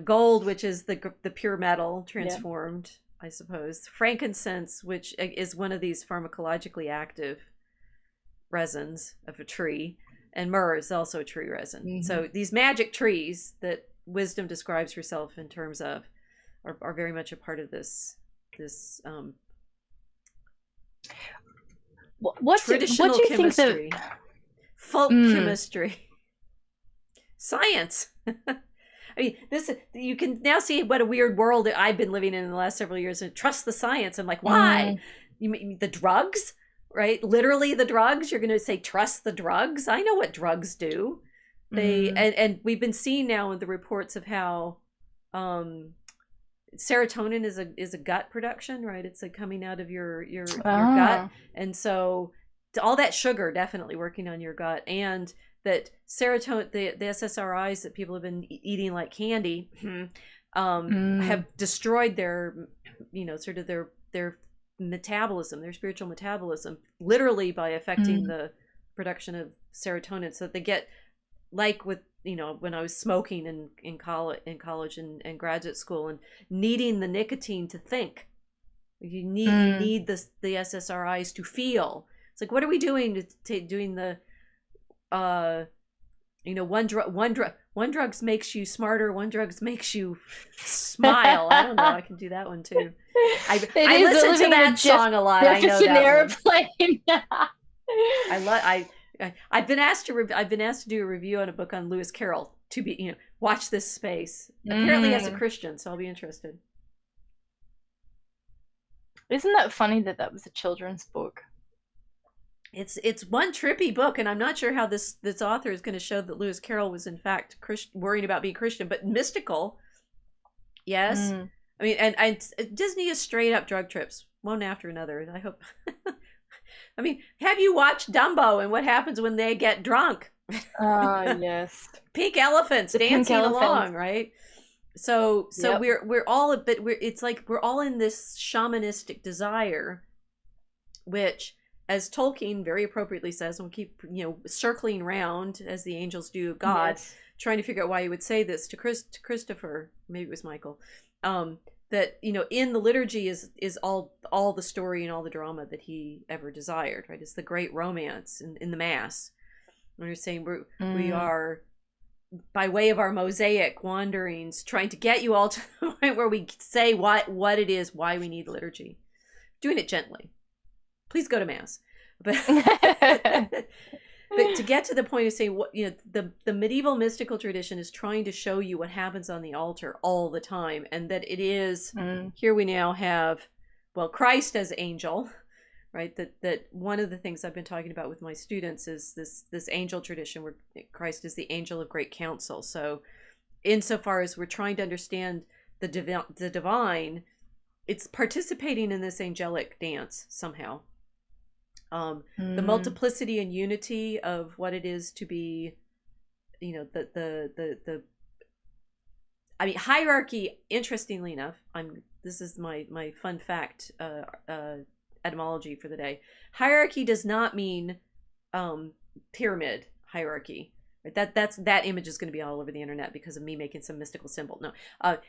Gold, which is the pure metal transformed, I suppose. Frankincense, which is one of these pharmacologically active resins of a tree, and myrrh is also a tree resin. So these magic trees that wisdom describes herself in terms of are very much a part of this traditional chemistry, folk chemistry, science. You can now see what a weird world that I've been living in the last several years, and trust the science. I'm like, why? You mean the drugs, right? Literally the drugs. You're going to say trust the drugs? I know what drugs do. And we've been seeing now in the reports of how serotonin is a gut production, right? It's like coming out of your gut, and so all that sugar definitely working on your gut, and that serotonin, the SSRIs that people have been eating like candy, have destroyed their sort of their metabolism, their spiritual metabolism, literally by affecting the production of serotonin, so that they get, like with, you know, when I was smoking in college and graduate school, and needing the nicotine to think. You need the SSRIs to feel. It's like, what are we doing doing the you know, one drugs makes you smarter, one drugs makes you smile. I don't know, I can do that one too. I listen to that song a lot. I know that airplane. I've been asked to do a review on a book on Lewis Carroll, to be, you know, watch this space. Apparently as a Christian, so I'll be interested. Isn't that funny that was a children's book? It's one trippy book, and I'm not sure how this author is going to show that Lewis Carroll was in fact worrying about being Christian, but mystical. Yes. I mean, and Disney is straight up drug trips, one after another. I hope. I mean, have you watched Dumbo and what happens when they get drunk? Yes. Pink elephants dancing along, right? So Yep. we're all a bit, it's like we're all in this shamanistic desire, which, as Tolkien very appropriately says, and we keep, you know, circling around as the angels do of God, Yes. trying to figure out why he would say this to Christopher, maybe it was Michael, that, you know, in the liturgy is all the story and all the drama that he ever desired, right? It's the great romance in the Mass. When you're saying we are, by way of our Mosaic wanderings, trying to get you all to the point where we say what it is, why we need liturgy. Doing it gently. Please go to Mass. But but to get to the point of saying, what, you know, the medieval mystical tradition is trying to show you what happens on the altar all the time, and that it is here we now have, well, Christ as angel, right? That one of the things I've been talking about with my students is this angel tradition where Christ is the angel of great counsel. So insofar as we're trying to understand the divine, it's participating in this angelic dance somehow. The multiplicity and unity of what it is to be, you know, the I mean, hierarchy, interestingly enough, this is my fun fact etymology for the day. Hierarchy does not mean pyramid hierarchy. Right? That image is going to be all over the internet because of me making some mystical symbol. No,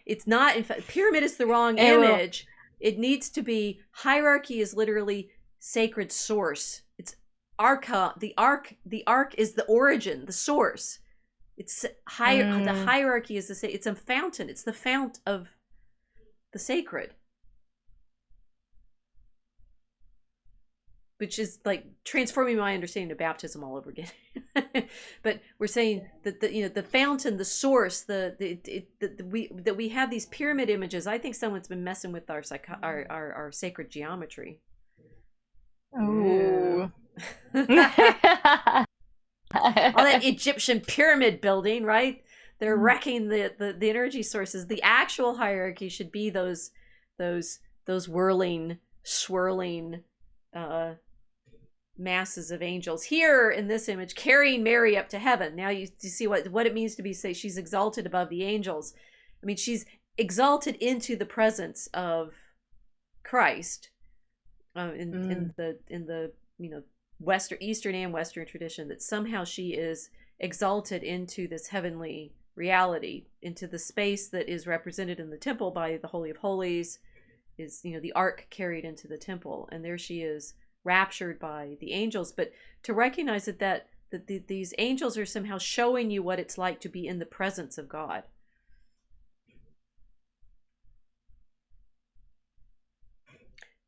it's not. In fact, pyramid is the wrong image. It needs to be, hierarchy is literally sacred source. It's arca. The ark is the origin, the source. It's the hierarchy is it's a fountain. It's the fount of the sacred, which is like transforming my understanding of baptism all over again. But we're saying that the fountain, the source, that we have these pyramid images. I think someone's been messing with our sacred geometry. Ooh. All that Egyptian pyramid building, right? They're wrecking the energy sources. The actual hierarchy should be those whirling, swirling masses of angels. Here in this image, carrying Mary up to heaven. Now you see what it means to be, say, she's exalted above the angels. I mean, she's exalted into the presence of Christ. In the you know, Eastern and Western tradition, that somehow she is exalted into this heavenly reality, into the space that is represented in the temple by the Holy of Holies, is, you know, the ark carried into the temple, and there she is raptured by the angels. But to recognize that these angels are somehow showing you what it's like to be in the presence of God.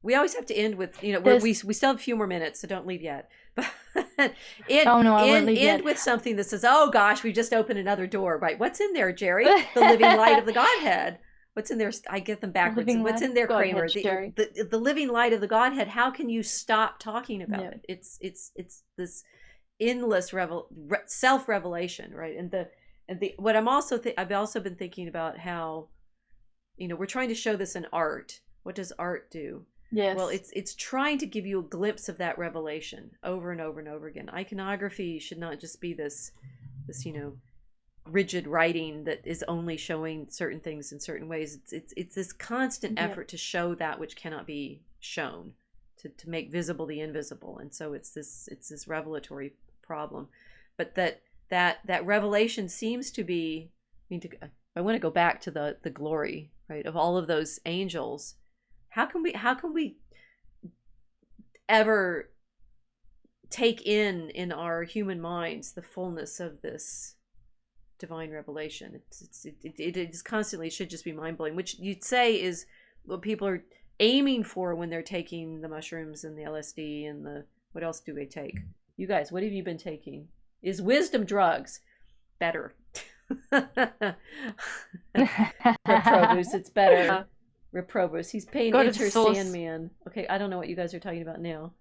We always have to end with, you know, we still have a few more minutes, so don't leave yet. But end with something that says, oh gosh, we just opened another door. Right? What's in there, Jerry? The living light of the Godhead. What's in there? I get them backwards. What's in there, Kramer? The living light of the Godhead. How can you stop talking about it? It's this endless self-revelation, right? And what I've also been thinking about how, you know, we're trying to show this in art. What does art do? Yes. Well, it's trying to give you a glimpse of that revelation over and over and over again. Iconography should not just be this you know, rigid writing that is only showing certain things in certain ways. It's this constant effort to show that which cannot be shown, to make visible the invisible. And so it's this revelatory problem. But that revelation seems to be, I want to go back to the glory, right, of all of those angels. How can we ever take in our human minds the fullness of this divine revelation? It is constantly, should just be mind-blowing, which you'd say is what people are aiming for when they're taking the mushrooms and the LSD and the, what else do they take? You guys, what have you been taking? Is wisdom drugs better? Reprobus, it's better. Reprobus, he's paying Enter Sandman. Okay, I don't know what you guys are talking about now.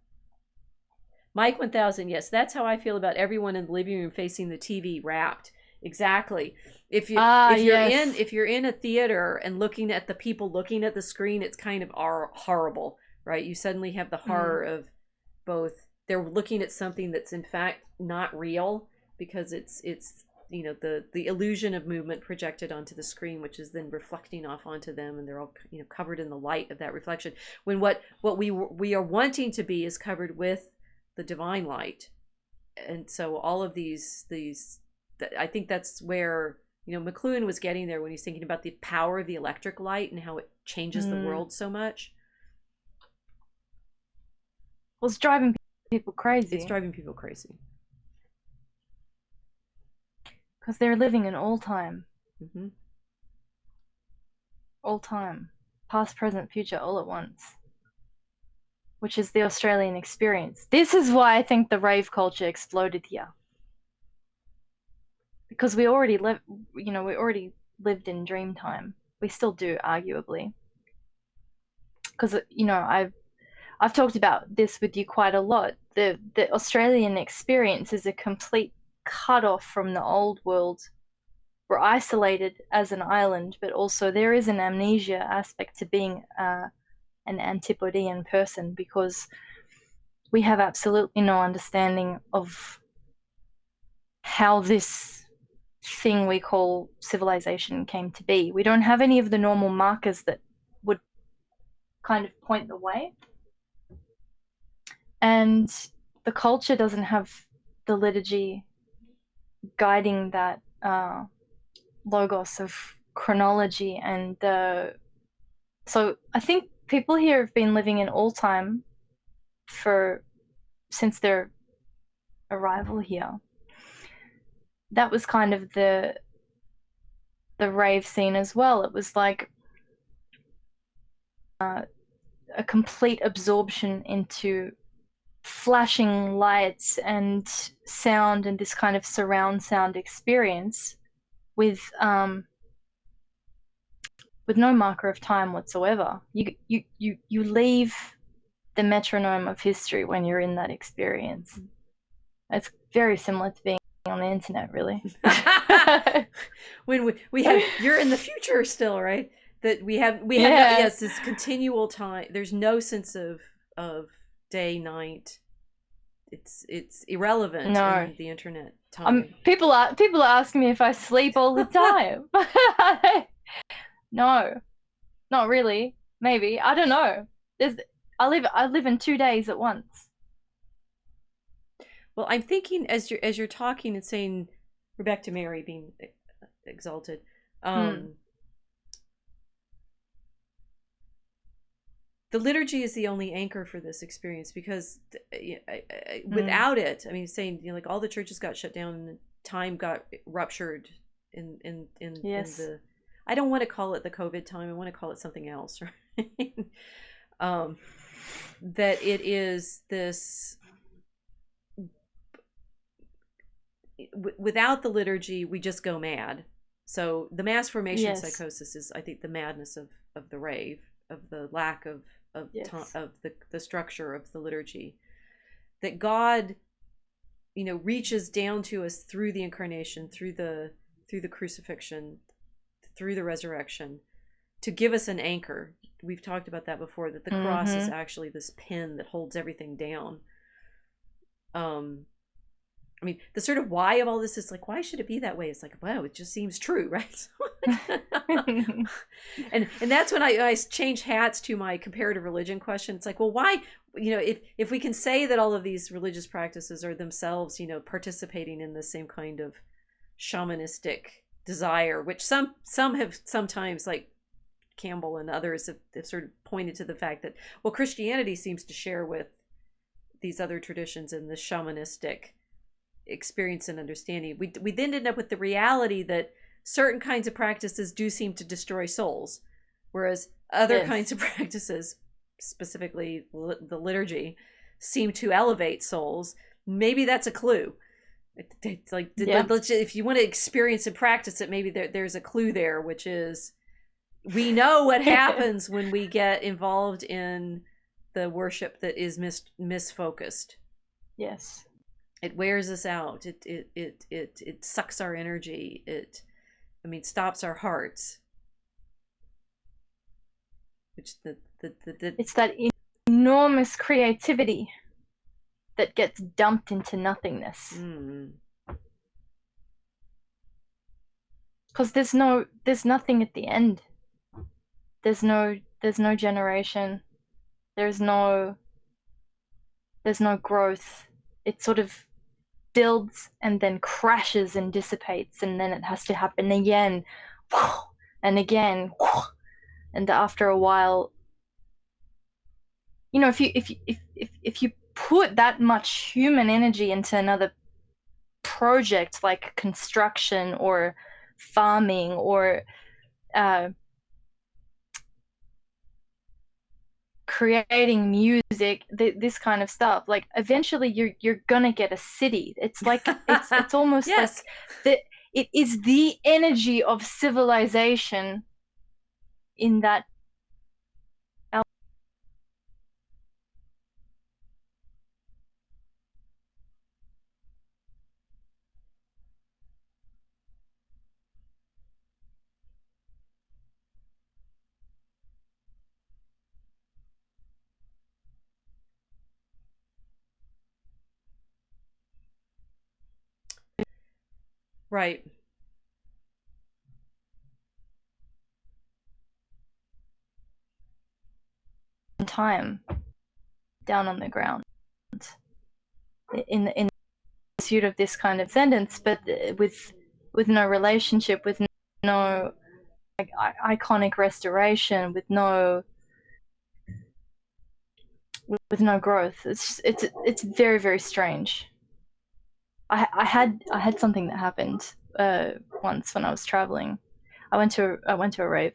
Mike 1000, yes, that's how I feel about everyone in the living room facing the TV wrapped. Exactly. If you're in a theater and looking at the people looking at the screen, it's kind of horrible, right? You suddenly have the horror of both. They're looking at something that's in fact not real, because it's the illusion of movement projected onto the screen, which is then reflecting off onto them, and they're all covered in the light of that reflection. When what we are wanting to be is covered with the divine light. And so all of these I think that's where McLuhan was getting there when he's thinking about the power of the electric light and how it changes the world so much. Well, it's driving people crazy. It's driving people crazy. Because they're living in all time. Mm-hmm. All time. Past, present, future, all at once. Which is the Australian experience. This is why I think the rave culture exploded here. Because we already lived in dream time. We still do, arguably. Because I've talked about this with you quite a lot. The Australian experience is a complete cut off from the old world. We're isolated as an island, but also there is an amnesia aspect to being an Antipodean person, because we have absolutely no understanding of how this thing we call civilization came to be. We don't have any of the normal markers that would kind of point the way. And the culture doesn't have the liturgy guiding that logos of chronology. And so I think people here have been living in all time since their arrival here. That was kind of the rave scene as well. It was like a complete absorption into flashing lights and sound and this kind of surround sound experience with no marker of time whatsoever. You leave the metronome of history when you're in that experience. It's very similar to being on the internet, really. When we have, you're in the future still, right? That we have yes, this continual time. There's no sense of day, night. It's irrelevant in the internet time. People are asking me if I sleep all the time. No, not really. Maybe, I don't know. I live in 2 days at once. Well, I'm thinking as you're talking and saying, we're back to Mary being exalted. The liturgy is the only anchor for this experience, because without it, I mean, saying like all the churches got shut down and time got ruptured in the. I don't want to call it the COVID time. I want to call it something else, right? That it is this. Without the liturgy, we just go mad. So the mass formation psychosis is, I think, the madness of the rave, of the lack of the structure of the liturgy. That God, reaches down to us through the incarnation, through the crucifixion, through the resurrection, to give us an anchor. We've talked about that before, that the cross is actually this pin that holds everything down. I mean, the sort of why of all this is like, why should it be that way? It's like, wow, it just seems true, right? and that's when I changed hats to my comparative religion question. It's like, well, why, you know, if we can say that all of these religious practices are themselves, you know, participating in the same kind of shamanistic desire, which some have sometimes, like Campbell and others have sort of pointed to the fact that, well, Christianity seems to share with these other traditions in the shamanistic experience and understanding. We then end up with the reality that certain kinds of practices do seem to destroy souls, whereas other kinds of practices, specifically the liturgy, seem to elevate souls. Maybe that's a clue. It's like, if you want to experience and practice it, maybe there's a clue there, which is, we know what happens when we get involved in the worship that is misfocused. Yes. It wears us out. It sucks our energy. Stops our hearts. Which it's that enormous creativity that gets dumped into nothingness. Because there's nothing at the end. There's no generation. There's no growth. It sort of builds and then crashes and dissipates, and then it has to happen again and again, and after a while, you know, if you put that much human energy into another project like construction or farming or creating music, this kind of stuff, like eventually you're gonna get a city. It's like it's almost yes. Like it is the energy of civilization in that right. time down on the ground in the pursuit of this kind of ascendance, but with no relationship, with no like iconic restoration, with no growth. It's very, very strange. I had something that happened once when I was traveling. I went to a rave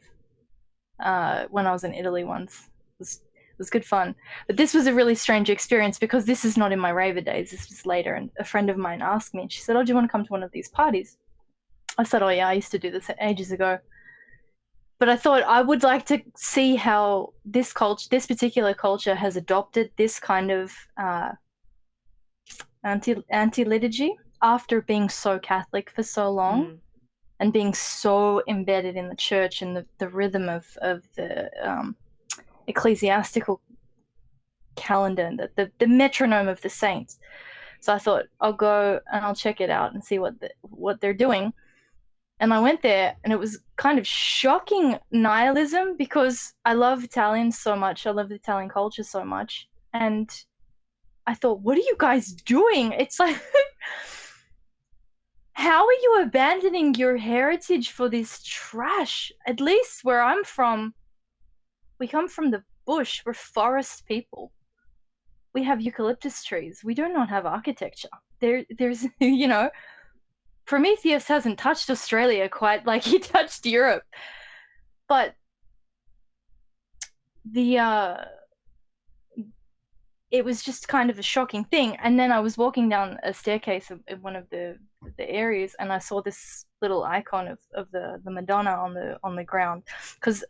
when I was in Italy once. It was good fun, but this was a really strange experience because this is not in my raver days. This was later, and a friend of mine asked me, and she said, "Oh, do you want to come to one of these parties?" I said, "Oh yeah, I used to do this ages ago." But I thought I would like to see how this particular culture has adopted this kind of anti-liturgy after being so Catholic for so long and being so embedded in the church and the rhythm of the ecclesiastical calendar and the metronome of the saints. So I thought I'll go and I'll check it out and see what they're doing. And I went there, and it was kind of shocking nihilism because I love Italians so much. I love the Italian culture so much. And I thought, what are you guys doing? It's like, how are you abandoning your heritage for this trash? At least where I'm from, we come from the bush. We're forest people. We have eucalyptus trees. We do not have architecture. There's, you know, Prometheus hasn't touched Australia quite like he touched Europe. But it was just kind of a shocking thing. And then I was walking down a staircase in one of the areas, and I saw this little icon of the Madonna on the ground. Because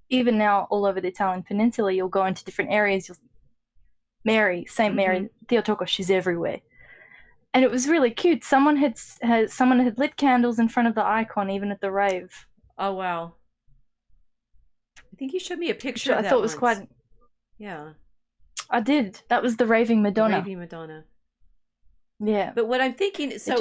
even now, all over the Italian peninsula, you'll go into different areas. Mary, Saint Mary, Theotokos, she's everywhere. And it was really cute. Someone had lit candles in front of the icon, even at the rave. Oh wow! I think you showed me a picture. I thought it was quite. Yeah. I did. That was the raving Madonna. The raving Madonna. Yeah. But what I'm thinking, so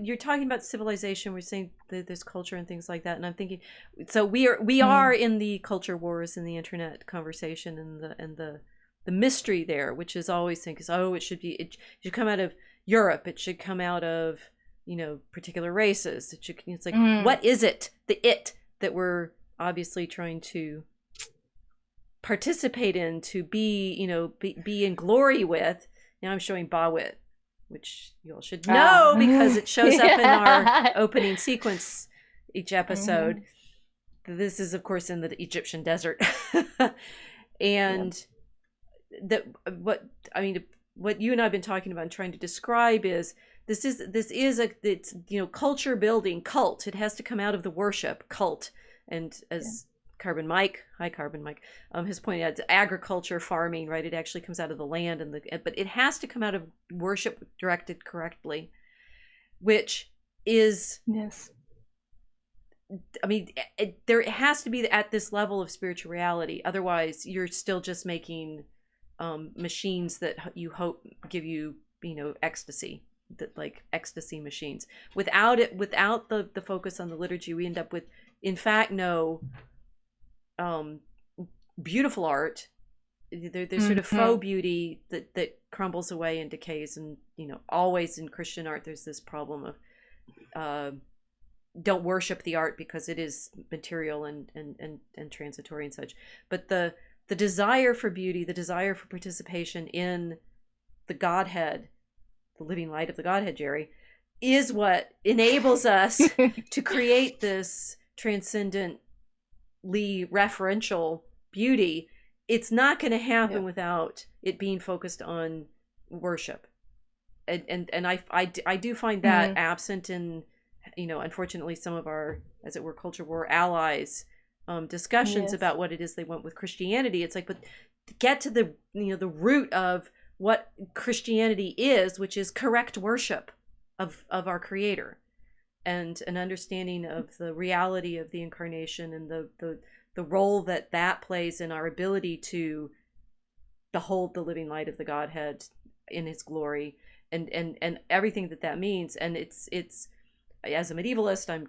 you're talking about civilization. We're saying that there's culture and things like that, and I'm thinking, so we are in the culture wars and the internet conversation and the mystery there, which is always think is, oh, it should come out of Europe, it should come out of, you know, particular races. It's like, what is it that we're obviously trying to participate in, to be, you know, be in glory with. Now I'm showing Bawit, which you all should know because it shows up in our opening sequence each episode. This is, of course, in the Egyptian desert. And that what you and I have been talking about and trying to describe is this is it's, you know, culture building, cult. It has to come out of the worship, cult. And as Carbon Mike has pointed out, agriculture, farming, right? It actually comes out of the land, but it has to come out of worship directed correctly, which is, I mean, there has to be at this level of spiritual reality. Otherwise, you're still just making machines that you hope give you, you know, ecstasy, that like ecstasy machines. Without the focus on the liturgy, we end up with, in fact, no beautiful art. There's sort of faux beauty that crumbles away and decays. And, you know, always in Christian art, there's this problem of don't worship the art because it is material and transitory and such. But the desire for beauty, the desire for participation in the Godhead, the living light of the Godhead, Jerry, is what enables us to create this transcendently referential beauty. It's not going to happen without it being focused on worship. And I do find that absent in, you know, unfortunately, some of our, as it were, culture war allies discussions about what it is they want with Christianity. It's like, but to get to the, you know, the root of what Christianity is, which is correct worship of our Creator, and an understanding of the reality of the incarnation and the role that plays in our ability to behold the living light of the Godhead in His glory, and everything that means. And it's as a medievalist, I'm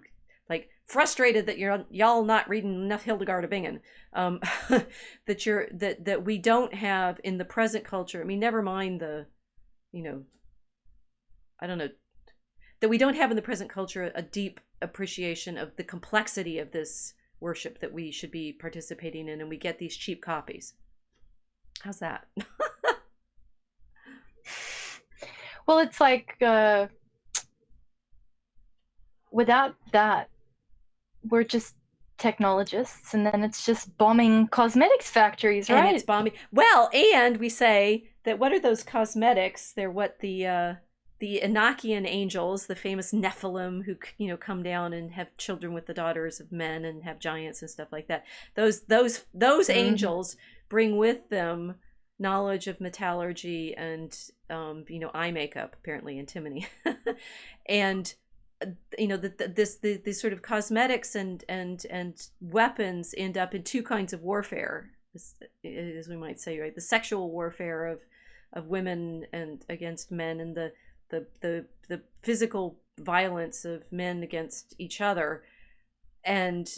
like frustrated that y'all not reading enough Hildegard of Bingen, that we don't have in the present culture. I mean, never mind the, you know, I don't know, that we don't have in the present culture a deep appreciation of the complexity of this worship that we should be participating in, and we get these cheap copies. How's that? Well, it's like without that, we're just technologists, and then it's just bombing cosmetics factories, right? And it's bombing. Well, and we say that what are those cosmetics? They're what the Enochian angels, the famous Nephilim, who, you know, come down and have children with the daughters of men and have giants and stuff like that. Those angels bring with them knowledge of metallurgy and you know, eye makeup, apparently antimony, and you know, the sort of cosmetics and weapons end up in two kinds of warfare, as we might say, right? The sexual warfare of women and against men, and the physical violence of men against each other. And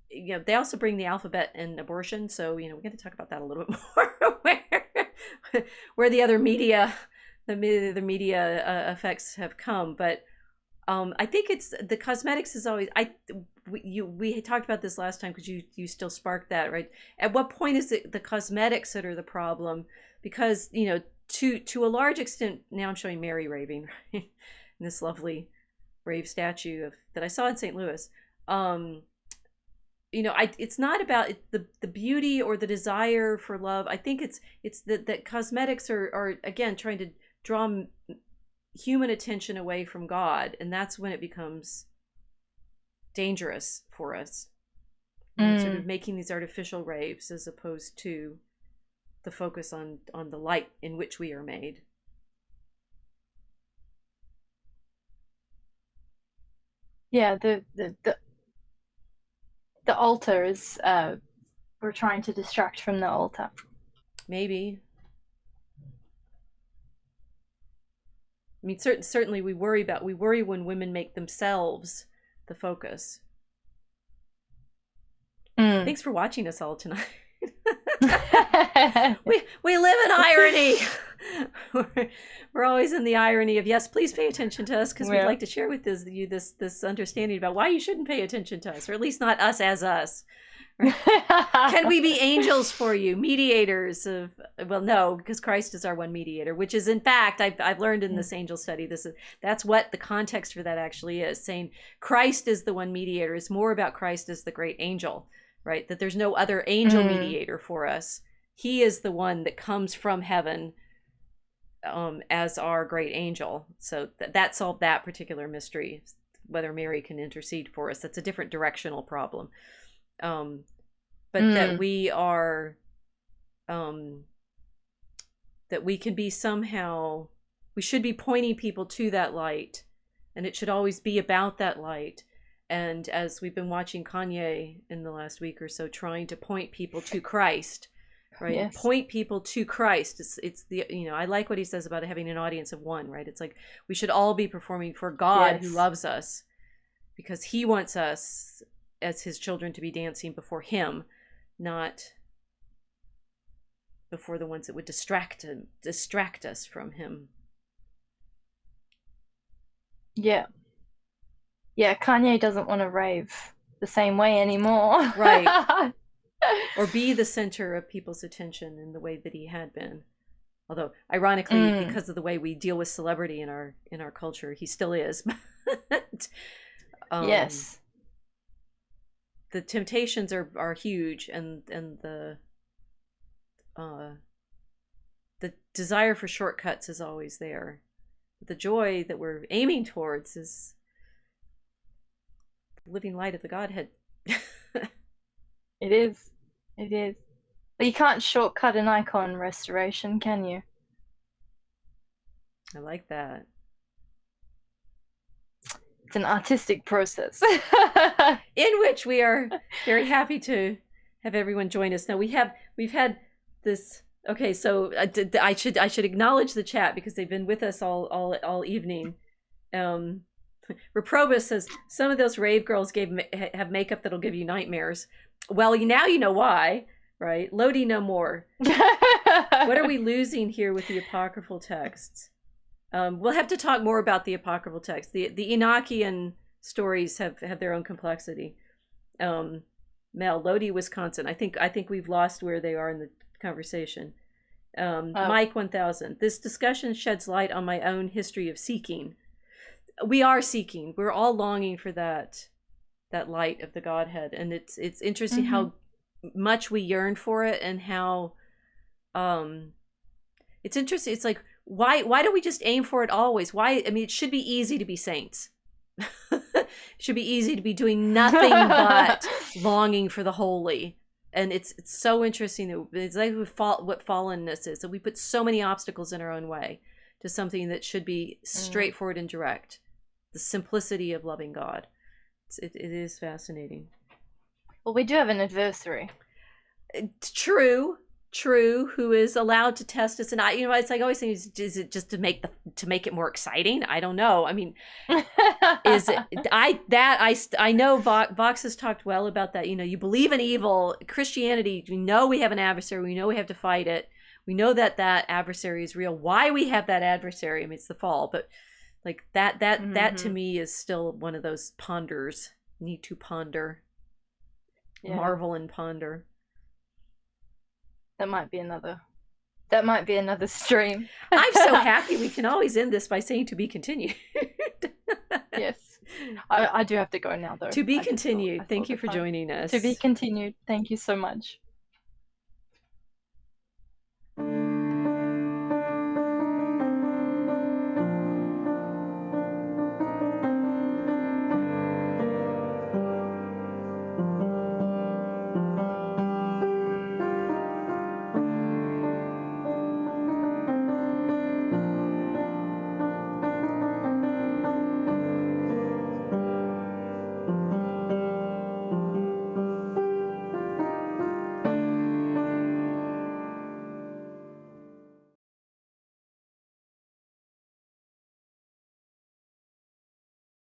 you know, they also bring the alphabet and abortion, so, you know, we're going to talk about that a little bit more, where the other media, the media effects have come. But I think it's the cosmetics is always, we talked about this last time because you still sparked that, right? At what point is it the cosmetics that are the problem? Because, you know, to a large extent, now I'm showing Mary raving, right? In this lovely rave statue that I saw in St. Louis. You know, it's not about the beauty or the desire for love. I think it's that cosmetics are again trying to draw human attention away from God, and that's when it becomes dangerous for us. Sort of making these artificial raves as opposed to the focus on the light in which we are made. Yeah, the altar is we're trying to distract from the altar. Maybe. I mean, certainly we worry when women make themselves the focus. Thanks for watching us all tonight. we live in irony. We're always in the irony of, yes, please pay attention to us, because we'd like to share with you this understanding about why you shouldn't pay attention to us, or at least not us as us. Can we be angels for you, mediators of, well, no, because Christ is our one mediator, which is, in fact, I've learned in this angel study, that's what the context for that actually is, saying Christ is the one mediator is more about Christ as the great angel, right? That there's no other angel mediator for us. He is the one that comes from heaven as our great angel. So that solved that particular mystery, whether Mary can intercede for us. That's a different directional problem. But that we are, that we can be somehow, we should be pointing people to that light, and it should always be about that light. And as we've been watching Kanye in the last week or so, trying to point people to Christ, right? Yes. Point people to Christ. It's the, I like what he says about having an audience of one, right? It's like we should all be performing for God, yes, who loves us, because he wants us as his children to be dancing before him, not before the ones that would distract us from him. Yeah, Kanye doesn't want to rave the same way anymore. Right. Or be the center of people's attention in the way that he had been. Although, ironically, because of the way we deal with celebrity in our culture, he still is. Yes. The temptations are huge, and the desire for shortcuts is always there. The joy that we're aiming towards is the living light of the Godhead. It is. But you can't shortcut an icon restoration, can you? I like that. It's an artistic process in which we are very happy to have everyone join us. Now we've had this. Okay, so I should acknowledge the chat because they've been with us all evening. Reprobus says some of those rave girls have makeup that'll give you nightmares. Well, now you know why, right? Lodi no more. What are we losing here with the apocryphal texts? We'll have to talk more about the apocryphal texts. The Enochian stories have their own complexity. Mel, Lodi, Wisconsin. I think we've lost where they are in the conversation. Mike 1000. This discussion sheds light on my own history of seeking. We are seeking. We're all longing for that light of the Godhead, and it's interesting how much we yearn for it, and how it's interesting. It's like, why don't we just aim for it always? Why? I mean, it should be easy to be saints. It should be easy to be doing nothing but longing for the holy. And it's so interesting that it's like what fallenness is, that we put so many obstacles in our own way to something that should be straightforward and direct. The simplicity of loving God. It is fascinating. Well, we do have an adversary. True, who is allowed to test us, and it's like I always think, is it just to make it more exciting? I don't know. I mean, is it? I know Vox has talked well about that. You believe in evil. Christianity, we know we have an adversary. We know we have to fight it. We know that adversary is real. Why we have that adversary? I mean, it's the fall, but like that to me is still one of those ponders. Need to ponder, marvel and ponder. That might be another stream. I'm so happy we can always end this by saying to be continued. Yes. I do have to go now, though. To be continued. Thank you for joining us. To be continued. Thank you so much.